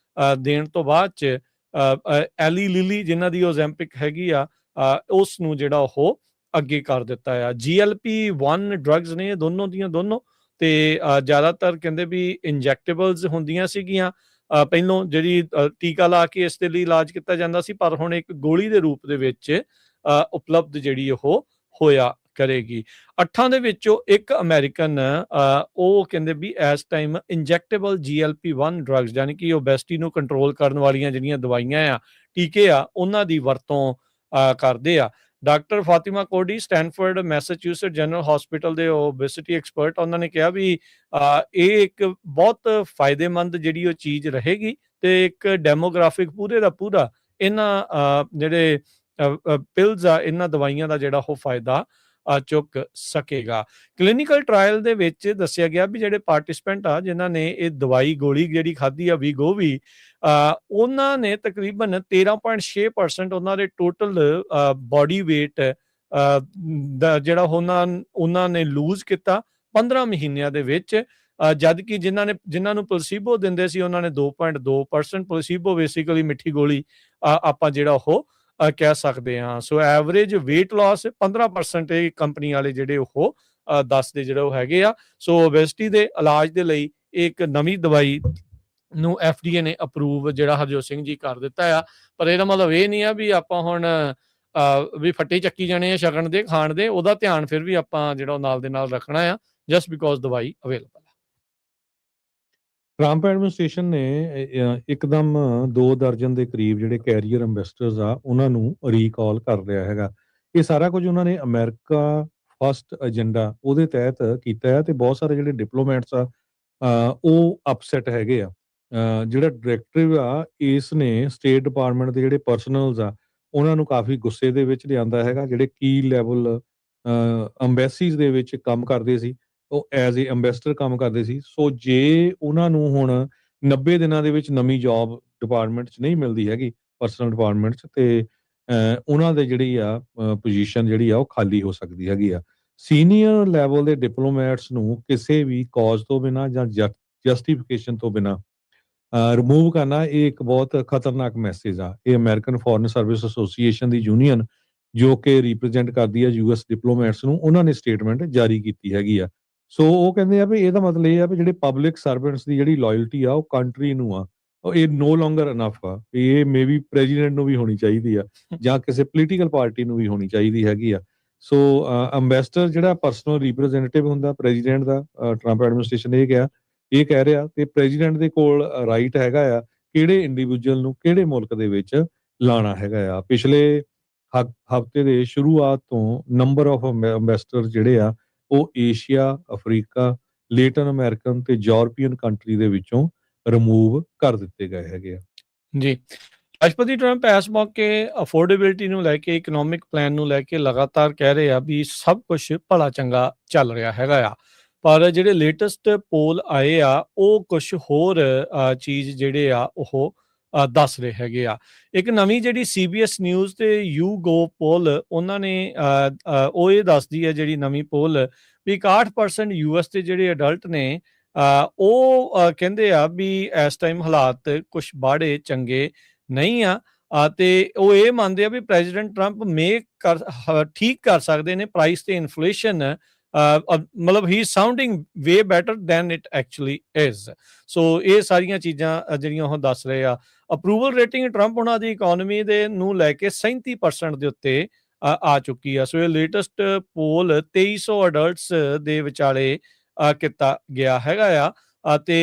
ਦੇਣ ਤੋਂ ਬਾਅਦ 'ਚ ਐਲੀ ਲਿਲੀ ਜਿਨ੍ਹਾਂ ਦੀ ਓਜ਼ੈਂਪਿਕ ਹੈਗੀ ਆ, ਉਸ ਨੂੰ ਜਿਹੜਾ ਉਹ ਅੱਗੇ ਕਰ ਦਿੱਤਾ ਆ। GLP-1 ਡਰੱਗਸ ਨੇ ਦੋਨੋਂ ਦੀਆਂ ਦੋਨੋਂ, ਤੇ ਜ਼ਿਆਦਾਤਰ ਕਹਿੰਦੇ ਵੀ ਇੰਜੈਕਟੇਬਲਸ ਹੁੰਦੀਆਂ ਸੀਗੀਆਂ ਪਹਿਲੋਂ, ਜਿਹੜੀ ਟੀਕਾ ਲਾ ਕੇ ਇਸ ਦੇ ਲਈ ਇਲਾਜ ਕੀਤਾ ਜਾਂਦਾ ਸੀ, ਪਰ ਹੁਣ ਇੱਕ ਗੋਲੀ ਦੇ ਰੂਪ ਦੇ ਵਿੱਚ ਉਪਲਬਧ ਜਿਹੜੀ ਉਹ ਹੋਇਆ ਕਰੇਗੀ। 8 ਦੇ ਵਿੱਚੋਂ ਇੱਕ ਅਮਰੀਕਨ ਉਹ ਕਹਿੰਦੇ ਵੀ ਇਸ ਟਾਈਮ ਇੰਜੈਕਟੇਬਲ GLP-1 ਡਰੱਗਸ ਯਾਨੀ ਕਿ ਓਬੈਸਿਟੀ ਨੂੰ ਕੰਟਰੋਲ ਕਰਨ ਵਾਲੀਆਂ ਜਿਹੜੀਆਂ ਦਵਾਈਆਂ ਆ, ਟੀਕੇ ਆ, ਉਹਨਾਂ ਦੀ ਵਰਤੋਂ ਕਰਦੇ ਆ। Doctor Fatima Cody Stanford Massachusetts General Hospital ਦੇ ਓਬੈਸਿਟੀ ਐਕਸਪਰਟ, ਉਹਨਾਂ ਨੇ ਕਿਹਾ ਵੀ ਇਹ ਇੱਕ ਬਹੁਤ ਫਾਇਦੇਮੰਦ ਜਿਹੜੀ ਉਹ ਚੀਜ਼ ਰਹੇਗੀ ਤੇ ਇੱਕ ਡੈਮੋਗ੍ਰਾਫਿਕ ਪੂਰੇ ਦਾ ਪੂਰਾ ਇਹਨਾਂ ਜਿਹੜੇ ਪਿਲਸ ਆ, ਇਹਨਾਂ ਦਵਾਈਆਂ ਦਾ ਜਿਹੜਾ ਉਹ ਫਾਇਦਾ ਚੁੱਕ ਸਕੇਗਾ। ਕਲੀਨਿਕਲ ਟ੍ਰਾਇਲ ਦੇ ਵਿੱਚ ਦੱਸਿਆ ਗਿਆ ਵੀ ਜਿਹੜੇ ਪਾਰਟਿਸਪੈਂਟ ਆ ਜਿਨ੍ਹਾਂ ਨੇ ਇਹ ਦਵਾਈ ਗੋਲੀ ਜਿਹੜੀ ਖਾਧੀ ਆ ਵੀਗੋਵੀ, ਉਹਨਾਂ ਨੇ ਤਕਰੀਬਨ 13.6% ਉਹਨਾਂ ਦੇ ਟੋਟਲ ਬਾਡੀ ਵੇਟ ਦਾ ਜਿਹੜਾ ਉਹਨਾਂ ਨੇ ਲੂਜ਼ ਕੀਤਾ 15 ਮਹੀਨਿਆਂ ਦੇ ਵਿੱਚ, ਜਦ ਕਿ ਜਿਨ੍ਹਾਂ ਨੂੰ ਪਲਸੀਬੋ ਦਿੰਦੇ ਸੀ ਉਹਨਾਂ ਨੇ 2.2%। ਪਲਸੀਬੋ ਬੇਸਿਕਲੀ ਮਿੱਠੀ ਗੋਲੀ ਆਪਾਂ ਜਿਹੜਾ ਉਹ ਕਹਿ ਸਕਦੇ ਹਾਂ। ਸੋ ਐਵਰੇਜ weight loss 15% ਇਹ ਕੰਪਨੀ ਵਾਲੇ ਜਿਹੜੇ ਉਹ ਦੱਸਦੇ ਜਿਹੜੇ ਉਹ ਹੈਗੇ ਆ। ਸੋ ਓਬੈਸਿਟੀ ਦੇ ਇਲਾਜ ਦੇ ਲਈ ਇੱਕ ਨਵੀਂ ਦਵਾਈ ਨੂੰ FDA ਨੇ ਅਪਰੂਵ ਜਿਹੜਾ ਹਰਜੋਤ ਸਿੰਘ ਜੀ ਕਰ ਦਿੱਤਾ ਆ। ਪਰ ਇਹਦਾ ਮਤਲਬ ਇਹ ਨਹੀਂ ਆ ਵੀ ਆਪਾਂ ਹੁਣ ਵੀ ਫੱਟੇ ਚੱਕੀ ਜਾਣੇ ਆ ਛਕਣ ਦੇ ਖਾਣ ਦੇ, ਉਹਦਾ ਧਿਆਨ ਫਿਰ ਵੀ ਆਪਾਂ ਜਿਹੜਾ ਨਾਲ ਦੇ ਨਾਲ ਰੱਖਣਾ ਆ, ਜਸਟ ਬਿਕੋਜ਼ ਦਵਾਈ ਅਵੇਲੇਬਲ ਆ। ਟਰੰਪ ਐਡਮਿਨਿਸਟ੍ਰੇਸ਼ਨ ਨੇ ਇੱਕਦਮ 2 ਦਰਜਨ ਦੇ ਕਰੀਬ ਜਿਹੜੇ ਕੈਰੀਅਰ ਐਂਬੈਸਡਰਸ ਆ ਉਹਨਾਂ ਨੂੰ ਰੀਕਾਲ ਕਰ ਲਿਆ ਹੈਗਾ। ਇਹ ਸਾਰਾ ਕੁਝ ਉਹਨਾਂ ਨੇ ਅਮਰੀਕਾ ਫਸਟ ਏਜੰਡਾ ਉਹਦੇ ਤਹਿਤ ਕੀਤਾ ਹੈ ਤੇ ਬਹੁਤ ਸਾਰੇ ਜਿਹੜੇ ਡਿਪਲੋਮੈਟਸ ਆ ਉਹ ਅਪਸੈਟ ਹੈਗੇ ਆ। ਜਿਹੜਾ ਡਾਇਰੈਕਟਿਵ ਆ ਇਸ ਨੇ ਸਟੇਟ ਡਿਪਾਰਟਮੈਂਟ ਦੇ ਜਿਹੜੇ ਪਰਸਨਲਸ ਆ ਉਹਨਾਂ ਨੂੰ ਕਾਫੀ ਗੁੱਸੇ ਦੇ ਵਿੱਚ ਲਿਆਂਦਾ ਹੈਗਾ। ਜਿਹੜੇ ਕੀ ਲੈਵਲ ਅੰਬੈਸੀਜ਼ ਦੇ ਵਿੱਚ ਕੰਮ ਕਰਦੇ ਸੀ ਉਹ ਐਜ਼ ਏ ਅੰਬੈਸਡਰ ਕੰਮ ਕਰਦੇ ਸੀ। ਸੋ ਜੇ ਉਹਨਾਂ ਨੂੰ ਹੁਣ 90 ਦਿਨਾਂ ਦੇ ਵਿੱਚ ਨਵੀਂ ਜੌਬ ਡਿਪਾਰਟਮੈਂਟ 'ਚ ਨਹੀਂ ਮਿਲਦੀ ਹੈਗੀ ਪਰਸਨਲ ਡਿਪਾਰਟਮੈਂਟ 'ਚ, ਤੇ ਉਹਨਾਂ ਦੇ ਜਿਹੜੀ ਆ ਪੋਜੀਸ਼ਨ ਜਿਹੜੀ ਆ ਉਹ ਖਾਲੀ ਹੋ ਸਕਦੀ ਹੈਗੀ ਆ। ਸੀਨੀਅਰ ਲੈਵਲ ਦੇ ਡਿਪਲੋਮੈਟਸ ਨੂੰ ਕਿਸੇ ਵੀ ਕਾਜ਼ ਤੋਂ ਬਿਨਾਂ ਜਾਂ ਜਸਟੀਫਿਕੇਸ਼ਨ ਤੋਂ ਬਿਨਾਂ ਰਿਮੂਵ ਕਰਨਾ ਇਹ ਇੱਕ ਬਹੁਤ ਖਤਰਨਾਕ ਮੈਸੇਜ ਆ। ਇਹ ਅਮਰੀਕਨ ਫੋਰਨ ਸਰਵਿਸ ਐਸੋਸੀਏਸ਼ਨ ਦੀ ਯੂਨੀਅਨ ਜੋ ਕਿ ਰਿਪਰੈਜ਼ੈਂਟ ਕਰਦੀ ਹੈ ਯੂਐਸ ਡਿਪਲੋਮੈਟਸ ਨੂੰ, ਉਹਨਾਂ ਨੇ ਸਟੇਟਮੈਂਟ ਜਾਰੀ ਕੀਤੀ ਹੈਗੀ ਆ। ਸੋ ਉਹ ਕਹਿੰਦੇ ਆ ਵੀ ਇਹਦਾ ਮਤਲਬ ਇਹ ਆ ਵੀ ਜਿਹੜੇ ਪਬਲਿਕ ਸਰਵੈਂਟਸ ਦੀ ਜਿਹੜੀ ਲਾਇਲਟੀ ਆ ਉਹ ਕੰਟਰੀ ਨੂੰ ਆ, ਉਹ ਇਹ ਨੋ ਲੋਂਗਰ ਇਨਫ ਆ। ਇਹ ਮੇਬੀ ਪ੍ਰੈਜ਼ੀਡੈਂਟ ਨੂੰ ਵੀ ਹੋਣੀ ਚਾਹੀਦੀ ਆ ਜਾਂ ਕਿਸੇ ਪੋਲੀਟੀਕਲ ਪਾਰਟੀ ਨੂੰ ਵੀ ਹੋਣੀ ਚਾਹੀਦੀ ਹੈਗੀ ਆ। ਸੋ ਅੰਬੈਸਡਰ ਜਿਹੜਾ ਪਰਸਨਲ ਰਿਪਰੈਜ਼ੈਂਟੇਟਿਵ ਹੁੰਦਾ ਪ੍ਰੈਜ਼ੀਡੈਂਟ ਦਾ, ਟਰੰਪ ਐਡਮਿਨਿਸਟ੍ਰੇਸ਼ਨ ਇਹ ਕਹਿ ਰਿਹਾ ਤੇ ਪ੍ਰੈਜ਼ੀਡੈਂਟ ਦੇ ਕੋਲ ਰਾਈਟ ਹੈਗਾ ਆ ਕਿਹੜੇ ਇੰਡੀਵਿਜੂਅਲ ਨੂੰ ਕਿਹੜੇ ਮੁਲਕ ਦੇ ਵਿੱਚ ਲਾਣਾ ਹੈਗਾ ਆ। ਪਿਛਲੇ ਹਫਤੇ ਦੇ ਸ਼ੁਰੂਆਤ ਤੋਂ ਨੰਬਰ ਆਫ ਅੰਬੈਸਡਰ ਜਿਹੜੇ ਆ ਉਹ ਏਸ਼ੀਆ, ਅਫਰੀਕਾ, ਲੇਟਨ ਅਮਰੀਕਨ ਤੇ ਯੂਰਪੀਅਨ ਕੰਟਰੀ ਦੇ ਵਿੱਚੋਂ ਰਿਮੂਵ ਕਰ ਦਿੱਤੇ ਗਏ ਹੈਗੇ ਆ। ਜੀ, ਰਾਸ਼ਟਰਪਤੀ ਟਰੰਪ ਇਸ ਮੌਕੇ ਅਫੋਰਡੇਬਿਲਿਟੀ ਨੂੰ ਲੈ ਕੇ, ਇਕਨੋਮਿਕ ਪਲਾਨ ਨੂੰ ਲੈ ਕੇ ਲਗਾਤਾਰ ਕਹਿ ਰਹੇ ਆ ਵੀ ਸਭ ਕੁਝ ਭਲਾ ਚੰਗਾ ਚੱਲ ਰਿਹਾ ਹੈਗਾ ਆ। ਪਰ ਜਿਹੜੇ ਲੇਟੈਸਟ ਪੋਲ ਆਏ ਆ ਉਹ ਕੁਝ ਹੋਰ ਚੀਜ਼ ਜਿਹੜੇ ਆ ਉਹ ਦੱਸ ਰਹੇ ਹੈਗੇ ਆ। ਇੱਕ ਨਵੀਂ ਜਿਹੜੀ CBS ਨਿਊਜ਼ ਤੇ YouGov ਪੋਲ ਉਹਨਾਂ ਨੇ ਉਹ ਇਹ ਦੱਸਦੀ ਹੈ ਜਿਹੜੀ ਨਵੀਂ ਪੋਲ ਵੀ 61% US ਦੇ ਜਿਹੜੇ ਅਡਲਟ ਨੇ ਉਹ ਕਹਿੰਦੇ ਆ ਵੀ ਇਸ ਟਾਈਮ ਹਾਲਾਤ ਕੁਝ ਬਾੜੇ ਚੰਗੇ ਨਹੀਂ ਆ ਤੇ ਉਹ ਇਹ ਮੰਨਦੇ ਆ ਵੀ ਪ੍ਰੈਜ਼ੀਡੈਂਟ ਟਰੰਪ ਠੀਕ ਕਰ ਸਕਦੇ ਨੇ ਪ੍ਰਾਈਸ ਤੇ ਇਨਫਲੇਸ਼ਨ। ਮਤਲਬ ਹੀ sounding way better than it actually is. So ਇਹ ਸਾਰੀਆਂ ਚੀਜ਼ਾਂ ਜਿਹੜੀਆਂ ਉਹ ਦੱਸ ਰਹੇ ਆ। ਅਪਰੂਵਲ ਰੇਟਿੰਗ ਟਰੰਪ ਉਹਨਾਂ ਦੀ ਇਕਨੋਮੀ ਦੇ ਨੂੰ ਲੈ ਕੇ 37% ਦੇ ਉੱਤੇ ਆ ਚੁੱਕੀ ਆ। ਸੋ ਇਹ ਲੇਟੈਸਟ ਪੋਲ 2300 ਅਡਲਟਸ ਦੇ ਵਿਚਾਲੇ ਕੀਤਾ ਗਿਆ ਹੈਗਾ ਆ ਤੇ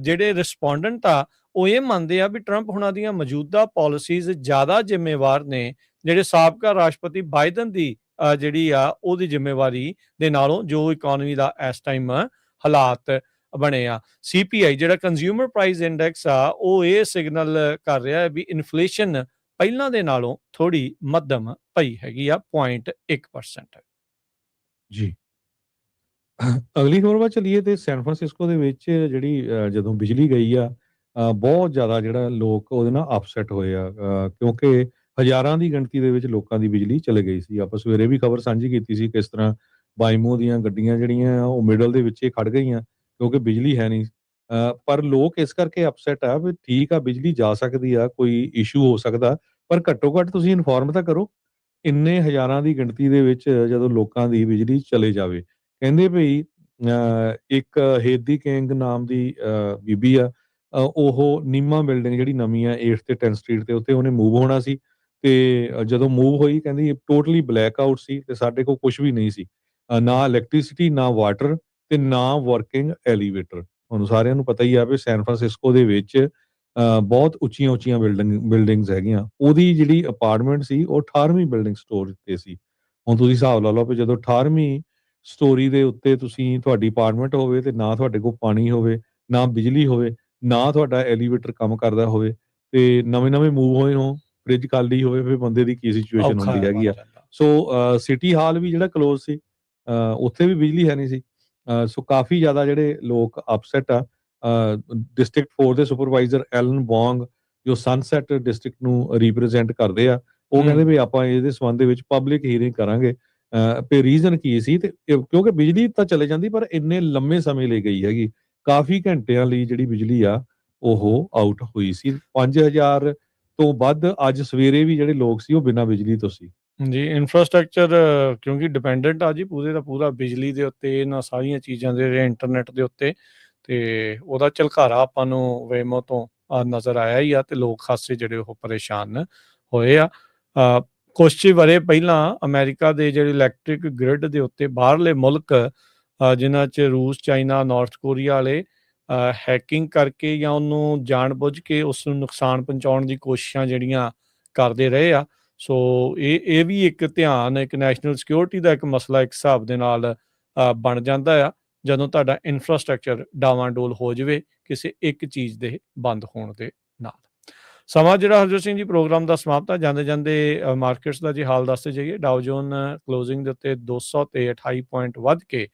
ਜਿਹੜੇ ਰਿਸਪੋਂਡੈਂਟ ਆ ਉਹ ਇਹ ਮੰਨਦੇ ਆ ਵੀ ਟਰੰਪ ਹੁਣਾਂ ਦੀਆਂ ਮੌਜੂਦਾ ਪਾਲਿਸੀਜ਼ ਜ਼ਿਆਦਾ ਜ਼ਿੰਮੇਵਾਰ ਨੇ ਜਿਹੜੇ ਸਾਬਕਾ ਰਾਸ਼ਟਰਪਤੀ ਬਾਈਡਨ ਦੀ ਜਿਹੜੀ ਆ ਉਹਦੀ ਜ਼ਿੰਮੇਵਾਰੀ ਦੇ ਨਾਲੋਂ, ਜੋ ਇਕਨੋਮੀ ਦਾ ਇਸ ਟਾਈਮ ਹਾਲਾਤ ਬਣੇ ਆ। CPI ਜਿਹੜਾ ਕੰਜ਼ਿਊਮਰ ਪ੍ਰਾਈਸ ਇੰਡੈਕਸ ਆ ਉਹ ਇਹ ਸਿਗਨਲ ਕਰ ਰਿਹਾ ਹੈ ਵੀ ਇਨਫਲੇਸ਼ਨ ਪਹਿਲਾਂ ਦੇ ਨਾਲੋਂ ਥੋੜੀ ਮੱਧਮ ਪਈ ਹੈਗੀ ਆ 0.1%। ਜੀ, ਅਗਲੀ ਖਬਰ ਵੱਲ ਚੱਲੀਏ ਤੇ ਸੈਨ ਫਰਾਂਸਿਸਕੋ ਦੇ ਵਿੱਚ ਜਿਹੜੀ ਜਦੋਂ ਬਿਜਲੀ ਗਈ ਆ ਬਹੁਤ ਜ਼ਿਆਦਾ ਜਿਹੜਾ ਲੋਕ ਉਹਦੇ ਨਾਲ ਅਪਸੈਟ ਹੋਏ ਆ ਕਿਉਂਕਿ ਹਜ਼ਾਰਾਂ ਦੀ ਗਿਣਤੀ ਦੇ ਵਿੱਚ ਲੋਕਾਂ ਦੀ ਬਿਜਲੀ ਚਲੇ ਗਈ ਸੀ। ਆਪਾਂ ਸਵੇਰੇ ਵੀ ਖਬਰ ਸਾਂਝੀ ਕੀਤੀ ਸੀ ਕਿਸ ਤਰ੍ਹਾਂ ਬਾਈਮੋ ਦੀਆਂ ਗੱਡੀਆਂ ਜਿਹੜੀਆਂ ਉਹ ਮਿਡਲ ਦੇ ਵਿੱਚ ਖੜ ਗਈਆਂ ਕਿਉਂਕਿ ਬਿਜਲੀ ਹੈ ਨਹੀਂ। ਪਰ ਲੋਕ ਇਸ ਕਰਕੇ ਅਪਸੈਟ ਆ ਵੀ ਠੀਕ ਆ ਬਿਜਲੀ ਜਾ ਸਕਦੀ ਆ, ਕੋਈ ਇਸ਼ੂ ਹੋ ਸਕਦਾ, ਪਰ ਘੱਟੋ ਘੱਟ ਤੁਸੀਂ ਇਨਫੋਰਮ ਤਾਂ ਕਰੋ। ਇੰਨੇ ਹਜ਼ਾਰਾਂ ਦੀ ਗਿਣਤੀ ਦੇ ਵਿੱਚ ਜਦੋਂ ਲੋਕਾਂ ਦੀ ਬਿਜਲੀ ਚਲੇ ਜਾਵੇ, ਕਹਿੰਦੇ ਭਈ ਇੱਕ ਹੇਦੀ ਕਿੰਗ ਨਾਮ ਦੀ ਬੀਬੀ ਆ, ਉਹ ਨੀਮਾ ਬਿਲਡਿੰਗ ਜਿਹੜੀ ਨਵੀਂ ਆ 8th ਤੇ 10th ਸਟਰੀਟ ਤੇ ਉੱਥੇ ਉਹਨੇ ਮੂਵ ਹੋਣਾ ਸੀ ਤੇ ਜਦੋਂ ਮੂਵ ਹੋਈ ਕਹਿੰਦੀ ਟੋਟਲੀ ਬਲੈਕ ਆਊਟ ਸੀ ਤੇ ਸਾਡੇ ਕੋਲ ਕੁਝ ਵੀ ਨਹੀਂ ਸੀ, ਨਾ ਇਲੈਕਟ੍ਰਿਸਿਟੀ, ਨਾ ਵਾਟਰ ਤੇ ਨਾ ਵਰਕਿੰਗ ਐਲੀਵੇਟਰ। ਤੁਹਾਨੂੰ ਸਾਰਿਆਂ ਨੂੰ ਪਤਾ ਹੀ ਆ ਵੀ ਸੈਨ ਫਰਾਂਸਿਸਕੋ ਦੇ ਵਿੱਚ ਬਹੁਤ ਉੱਚੀਆਂ ਬਿਲਡਿੰਗਸ ਹੈਗੀਆਂ। ਉਹਦੀ ਜਿਹੜੀ ਅਪਾਰਟਮੈਂਟ ਸੀ ਉਹ 18ਵੀਂ ਬਿਲਡਿੰਗ ਸਟੋਰ ਤੇ ਸੀ। ਹੁਣ ਤੁਸੀਂ ਹਿਸਾਬ ਲਾ ਲਓ ਵੀ ਜਦੋਂ 18ਵੀਂ ਸਟੋਰੀ ਦੇ ਉੱਤੇ ਤੁਸੀਂ ਤੁਹਾਡੀ ਅਪਾਰਟਮੈਂਟ ਹੋਵੇ ਤੇ ਨਾ ਤੁਹਾਡੇ ਕੋਲ ਪਾਣੀ ਹੋਵੇ, ਨਾ ਬਿਜਲੀ ਹੋਵੇ, ਨਾ ਤੁਹਾਡਾ ਐਲੀਵੇਟਰ ਕੰਮ ਕਰਦਾ ਹੋਵੇ ਤੇ ਨਵੇਂ ਮੂਵ ਹੋਏ ਹੋ, ਫ੍ਰਿਜ ਖਾਲੀ ਹੋਵੇ, ਫਿਰ ਬੰਦੇ ਦੀ ਕੀ ਸਿਚੁਏਸ਼ਨ ਹੁੰਦੀ ਹੈਗੀ ਆ। ਸੋ ਸਿਟੀ ਹਾਲ ਵੀ ਜਿਹੜਾ ਕਲੋਜ਼ ਸੀ ਉੱਥੇ ਵੀ ਬਿਜਲੀ ਹੈ ਨਹੀਂ ਸੀ। ਸੋ ਕਾਫੀ ਜ਼ਿਆਦਾ ਜਿਹੜੇ ਲੋਕ ਅਪਸੈਟ ਆ। ਡਿਸਟ੍ਰਿਕਟ 4 ਦੇ ਸੁਪਰਵਾਈਜ਼ਰ ਐਲਨ ਬੌਂਗ ਜੋ ਸਨਸੈਟ ਡਿਸਟ੍ਰਿਕਟ ਨੂੰ ਰਿਪਰੈਜ਼ੈਂਟ ਕਰਦੇ ਆ, ਉਹ ਕਹਿੰਦੇ ਵੀ ਆਪਾਂ ਇਹਦੇ ਸੰਬੰਧ ਦੇ ਵਿੱਚ ਪਬਲਿਕ ਹੀਅਰਿੰਗ ਕਰਾਂਗੇ। ਤੇ ਰੀਜ਼ਨ ਕੀ ਸੀ ਤੇ ਕਿਉਂਕਿ ਬਿਜਲੀ ਤਾਂ ਚਲੇ ਜਾਂਦੀ ਪਰ ਇੰਨੇ ਲੰਮੇ ਸਮੇਂ ਲਈ ਗਈ ਹੈਗੀ, ਕਾਫੀ ਘੰਟਿਆਂ ਲਈ ਜਿਹੜੀ ਬਿਜਲੀ ਆ ਉਹ ਆਊਟ ਹੋਈ ਸੀ। 5000 ਤੋਂ ਵੱਧ ਅੱਜ ਸਵੇਰੇ ਵੀ ਜਿਹੜੇ ਲੋਕ ਸੀ ਉਹ ਬਿਨਾਂ ਬਿਜਲੀ ਤੋਂ ਸੀ। ਜੀ, ਇਨਫਰਾਸਟ੍ਰਕਚਰ ਕਿਉਂਕਿ ਡਿਪੈਂਡੈਂਟ ਆ ਜੀ ਪੂਰੇ ਦਾ ਪੂਰਾ ਬਿਜਲੀ ਦੇ ਉੱਤੇ, ਇਹਨਾਂ ਸਾਰੀਆਂ ਚੀਜ਼ਾਂ ਦੇ ਇੰਟਰਨੈਟ ਦੇ ਉੱਤੇ, ਤੇ ਉਹਦਾ ਝਲਕਾਰਾ ਆਪਾਂ ਨੂੰ ਵੇਮੋ ਤੋਂ ਨਜ਼ਰ ਆਇਆ ਹੀ ਆ ਤੇ ਲੋਕ ਖਾਸੇ ਜਿਹੜੇ ਉਹ ਪਰੇਸ਼ਾਨ ਹੋਏ ਆ। ਕੁਛ ਵਰੇ ਪਹਿਲਾਂ ਅਮਰੀਕਾ ਦੇ ਜਿਹੜੇ ਇਲੈਕਟ੍ਰਿਕ ਗ੍ਰਿਡ ਦੇ ਉੱਤੇ ਬਾਹਰਲੇ ਮੁਲਕ ਜਿਨ੍ਹਾਂ 'ਚ ਰੂਸ, ਚਾਈਨਾ, ਨਾਰਥ ਕੋਰੀਆ ਵਾਲੇ ਹੈਕਿੰਗ ਕਰਕੇ ਜਾਂ ਉਹਨੂੰ ਜਾਣਬੁੱਝ ਕੇ ਉਸ ਨੂੰ ਨੁਕਸਾਨ ਪਹੁੰਚਾਉਣ ਦੀ ਕੋਸ਼ਿਸ਼ਾਂ ਜਿਹੜੀਆਂ ਕਰਦੇ ਰਹੇ ਆ। ਸੋ ਇਹ ਵੀ ਇੱਕ ਧਿਆਨ, ਇੱਕ ਨੈਸ਼ਨਲ ਸਿਕਿਉਰਿਟੀ ਦਾ ਇੱਕ ਮਸਲਾ ਇੱਕ ਹਿਸਾਬ ਦੇ ਨਾਲ ਬਣ ਜਾਂਦਾ ਆ ਜਦੋਂ ਤੁਹਾਡਾ ਇਨਫਰਾਸਟ੍ਰਕਚਰ ਡਾਵਾਂਡੋਲ ਹੋ ਜਾਵੇ, ਕਿਸੇ ਇੱਕ ਚੀਜ਼ ਦੇ ਬੰਦ ਹੋਣ ਦੇ ਨਾਲ। ਸਮਾਂ ਜਿਹੜਾ ਹਰਜੋਤ ਸਿੰਘ ਜੀ ਪ੍ਰੋਗਰਾਮ ਦਾ ਸਮਾਪਤ ਆ। ਜਾਂਦੇ ਜਾਂਦੇ ਮਾਰਕੀਟਸ ਦਾ ਜੇ ਹਾਲ ਦੱਸਦੇ ਜਾਈਏ। ਡਾਓ ਜੋਨ ਕਲੋਜ਼ਿੰਗ ਦੇ ਉੱਤੇ 200 ਤੇ 28 ਪੁਆਇੰਟ ਵੱਧ ਕੇ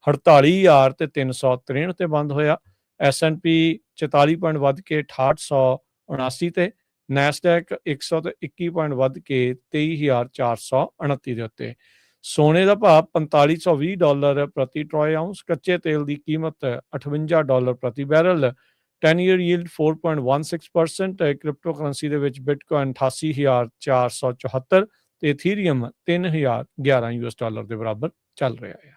48,000 ਤੇ 363 ਤੇ ਬੰਦ ਹੋਇਆ। S&P 44 ਪੁਆਇੰਟ ਵੱਧ ਕੇ 6879 ਤੇ। ਨੈਸਡੈਕ 100 ਤੇ 21 ਪੁਆਇੰਟ ਵੱਧ ਕੇ 23,429 ਦੇ ਉੱਤੇ। ਸੋਨੇ ਦਾ ਭਾਅ $4520 ਪ੍ਰਤੀ ਟਰੋਏ ਆਉਂਸ। ਕੱਚੇ ਤੇਲ ਦੀ ਕੀਮਤ $58 ਪ੍ਰਤੀ barrel. 10 year yield 4.16%। Crypto currency ਦੇ ਵਿੱਚ ਬਿਟਕੋਇਨ 88,474 ਤੇ ਇਥੀਰੀਅਮ 3,011 US$ ਦੇ ਬਰਾਬਰ ਚੱਲ ਰਿਹਾ ਹੈ।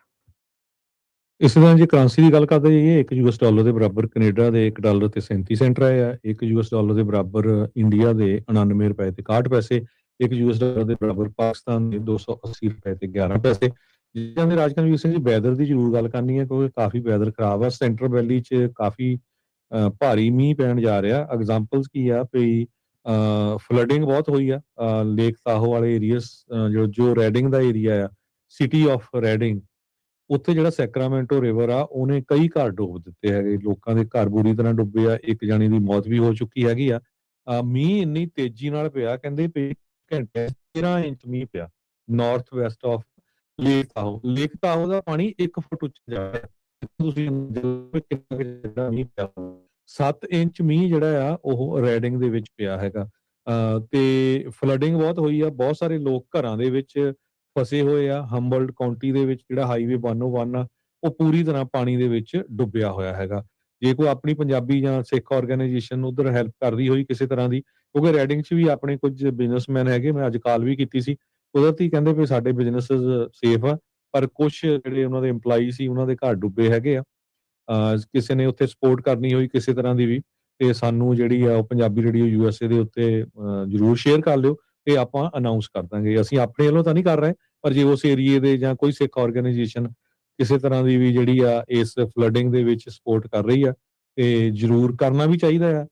ਇਸ ਤਰ੍ਹਾਂ ਜੇ ਕਰੰਸੀ ਦੀ ਗੱਲ ਕਰਦੇ ਜਾਈਏ, $1 ਦੇ ਬਰਾਬਰ ਕੈਨੇਡਾ ਦੇ $1 ਤੇ 37 ਸੈਂਟ ਰਹੇ ਆ। $1 ਦੇ ਬਰਾਬਰ ਇੰਡੀਆ ਦੇ 99 ਰੁਪਏ ਤੇ 61 ਪੈਸੇ। $1 ਦੇ ਬਰਾਬਰ ਪਾਕਿਸਤਾਨ ਦੇ 280 ਰੁਪਏ ਤੇ 11 ਪੈਸੇ। ਜਿੱਦਾਂ ਦੇ ਰਾਜਕਨਵੀਰ ਸਿੰਘ ਜੀ ਵੈਦਰ ਦੀ ਜ਼ਰੂਰ ਗੱਲ ਕਰਨੀ ਹੈ, ਕਿਉਂਕਿ ਕਾਫੀ ਵੈਦਰ ਖਰਾਬ ਆ। ਸੈਂਟਰਲ ਵੈਲੀ 'ਚ ਕਾਫੀ ਭਾਰੀ ਮੀਂਹ ਪੈਣ ਜਾ ਰਿਹਾ। ਐਗਜ਼ਾਮਪਲਸ ਕੀ ਆ ਵੀ ਫਲੱਡਿੰਗ ਬਹੁਤ ਹੋਈ ਆ ਲੇਕ ਤਾਹੋ ਵਾਲੇ ਏਰੀਅਸ, ਜੋ ਰੈਡਿੰਗ ਦਾ ਏਰੀਆ ਆ, ਸਿਟੀ ਆਫ ਰੈਡਿੰਗ, ਉੱਥੇ ਜਿਹੜਾ ਸੈਕਰਾਮੈਂਟੋ ਰਿਵਰ ਆ ਉਹਨੇ ਕਈ ਘਰ ਡੁੱਬ ਦਿੱਤੇ ਹੈਗੇ। ਲੋਕਾਂ ਦੇ ਘਰ ਬੁਰੀ ਤਰ੍ਹਾਂ ਡੁੱਬੇ ਆ। ਇੱਕ ਜਾਣੀ ਦੀ ਮੌਤ ਵੀ ਹੋ ਚੁੱਕੀ ਹੈਗੀ ਆ। ਮੀਂਹ ਇੰਨੀ ਤੇਜ਼ੀ ਨਾਲ ਪਿਆ, ਕਹਿੰਦੇ ਵੀ ਘੰਟੇ 13 ਇੰਚ ਮੀਂਹ ਪਿਆ north west of Lake Tahoe. Lake Tahoe ਦਾ ਪਾਣੀ 1 ਫੁੱਟ ਉੱਚਾ ਜਾ ਰਿਹਾ। ਤੁਸੀਂ ਕਿੰਨਾ ਮੀਂਹ ਪਿਆ, 7 ਇੰਚ ਮੀਂਹ ਜਿਹੜਾ ਆ ਉਹ ਰੈਡਿੰਗ ਦੇ ਵਿੱਚ ਪਿਆ ਹੈਗਾ। ਤੇ ਫਲੱਡਿੰਗ ਬਹੁਤ ਹੋਈ ਆ। ਬਹੁਤ ਸਾਰੇ ਲੋਕ ਘਰਾਂ ਦੇ ਵਿੱਚ ਫਸੇ ਹੋਏ ਆ। ਹੰਬਲਡ ਕਾਉਂਟੀ ਦੇ ਵਿੱਚ ਜਿਹੜਾ ਹਾਈਵੇ 101 ਆ ਉਹ ਪੂਰੀ ਤਰ੍ਹਾਂ ਪਾਣੀ ਦੇ ਵਿੱਚ ਡੁੱਬਿਆ ਹੋਇਆ ਹੈਗਾ। ਜੇ ਕੋਈ ਆਪਣੀ ਪੰਜਾਬੀ ਜਾਂ ਸਿੱਖ ਆਰਗੇਨਾਈਜੇਸ਼ਨ ਉਧਰ ਹੈਲਪ ਕਰਦੀ ਹੋਈ ਕਿਸੇ ਤਰ੍ਹਾਂ ਦੀ, ਕਿਉਂਕਿ ਰੈਡਿੰਗ 'ਚ ਵੀ ਆਪਣੇ ਕੁਝ ਬਿਜ਼ਨਸਮੈਨ ਹੈਗੇ, ਮੈਂ ਅੱਜ ਕਾਲ ਵੀ ਕੀਤੀ ਸੀ, ਕੁਦਰਤੀ ਕਹਿੰਦੇ ਵੀ ਸਾਡੇ ਬਿਜ਼ਨਸਸ ਸੇਫ ਆ, ਪਰ ਕੁਛ ਜਿਹੜੇ ਉਹਨਾਂ ਦੇ EMPLOYEE ਸੀ ਉਹਨਾਂ ਦੇ ਘਰ ਡੁੱਬੇ ਹੈਗੇ ਆ। ਕਿਸੇ ਨੇ ਉੱਥੇ ਸਪੋਰਟ ਕਰਨੀ ਹੋਈ ਕਿਸੇ ਤਰ੍ਹਾਂ ਦੀ ਵੀ, ਤੇ ਸਾਨੂੰ ਜਿਹੜੀ ਆ ਉਹ ਪੰਜਾਬੀ ਰੇਡੀਓ USA ਦੇ ਉੱਤੇ ਜ਼ਰੂਰ ਸ਼ੇਅਰ ਕਰ ਲਿਓ ਤੇ ਆਪਾਂ ਅਨਾਉਂਸ ਕਰ ਦਾਂਗੇ। ਅਸੀਂ ਆਪਣੇ ਵੱਲੋਂ ਤਾਂ ਨਹੀਂ ਕਰ ਰਹੇ, ਪਰ ਜੇ ਉਸ ਏਰੀਏ ਦੇ ਜਾਂ ਕੋਈ ਸਿੱਖ ਆਰਗੇਨਾਈਜੇਸ਼ਨ ਕਿਸੇ ਤਰ੍ਹਾਂ ਦੀ ਵੀ ਜਿਹੜੀ ਆ ਇਸ ਫਲੱਡਿੰਗ ਦੇ ਵਿੱਚ ਸਪੋਰਟ ਕਰ ਰਹੀ ਆ ਤੇ ਜ਼ਰੂਰ ਕਰਨਾ ਵੀ ਚਾਹੀਦਾ ਆ।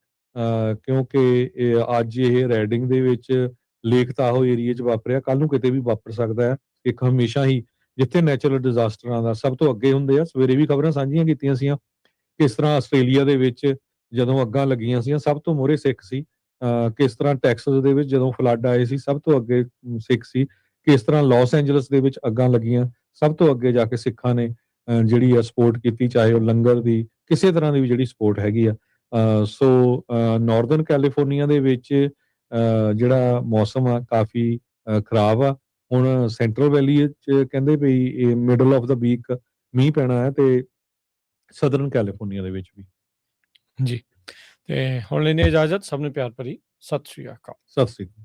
ਕਿਉਂਕਿ ਅੱਜ ਇਹ ਰੈਡਿੰਗ ਦੇ ਵਿੱਚ ਲੇਕ ਤਾਹੋ ਏਰੀਏ 'ਚ ਵਾਪਰਿਆ, ਕੱਲ ਨੂੰ ਕਿਤੇ ਵੀ ਵਾਪਰ ਸਕਦਾ ਹੈ। ਇੱਕ ਹਮੇਸ਼ਾ ਹੀ ਜਿੱਥੇ ਨੈਚੁਰਲ ਡਿਜ਼ਾਸਟਰਾਂ ਦਾ ਸਭ ਤੋਂ ਅੱਗੇ ਹੁੰਦੇ ਆ। ਸਵੇਰੇ ਵੀ ਖਬਰਾਂ ਸਾਂਝੀਆਂ ਕੀਤੀਆਂ ਸੀਆਂ ਕਿਸ ਤਰ੍ਹਾਂ ਆਸਟ੍ਰੇਲੀਆ ਦੇ ਵਿੱਚ ਜਦੋਂ ਅੱਗਾਂ ਲੱਗੀਆਂ ਸੀਆਂ ਸਭ ਤੋਂ ਮੋਹਰੇ ਸਿੱਖ ਸੀ। ਕਿਸ ਤਰ੍ਹਾਂ ਟੈਕਸਸ ਦੇ ਵਿੱਚ ਜਦੋਂ ਫਲੱਡ ਆਏ ਸੀ ਸਭ ਤੋਂ ਅੱਗੇ ਸਿੱਖ ਸੀ। ਕਿਸ ਤਰ੍ਹਾਂ ਲਾਸ ਐਂਜਲਸ ਦੇ ਵਿੱਚ ਅੱਗਾਂ ਲੱਗੀਆਂ ਸਭ ਤੋਂ ਅੱਗੇ ਜਾ ਕੇ ਸਿੱਖਾਂ ਨੇ ਜਿਹੜੀ ਆ ਸਪੋਰਟ ਕੀਤੀ, ਚਾਹੇ ਉਹ ਲੰਗਰ ਦੀ ਕਿਸੇ ਤਰ੍ਹਾਂ ਦੀ ਵੀ ਜਿਹੜੀ ਸਪੋਰਟ ਹੈਗੀ ਆ। ਸੋ ਨਾਰਦਰਨ ਕੈਲੀਫੋਰਨੀਆ ਦੇ ਵਿੱਚ ਜਿਹੜਾ ਮੌਸਮ ਆ ਕਾਫੀ ਖਰਾਬ ਆ। ਹੁਣ ਸੈਂਟਰਲ ਵੈਲੀ 'ਚ ਕਹਿੰਦੇ ਵੀ ਇਹ ਮਿਡਲ ਆਫ ਦਾ ਵੀਕ ਮੀਂਹ ਪੈਣਾ ਹੈ ਤੇ ਸਦਰਨ ਕੈਲੀਫੋਰਨੀਆ ਦੇ ਵਿੱਚ ਵੀ। ਜੀ, ਤੇ ਹੁਣ ਲੈਂਦੇ ਇਜਾਜ਼ਤ। ਸਭ ਨੂੰ ਪਿਆਰ ਭਰੀ ਸਤਿ ਸ਼੍ਰੀ ਅਕਾਲ। ਸਤਿ ਸ੍ਰੀ ਅਕਾਲ।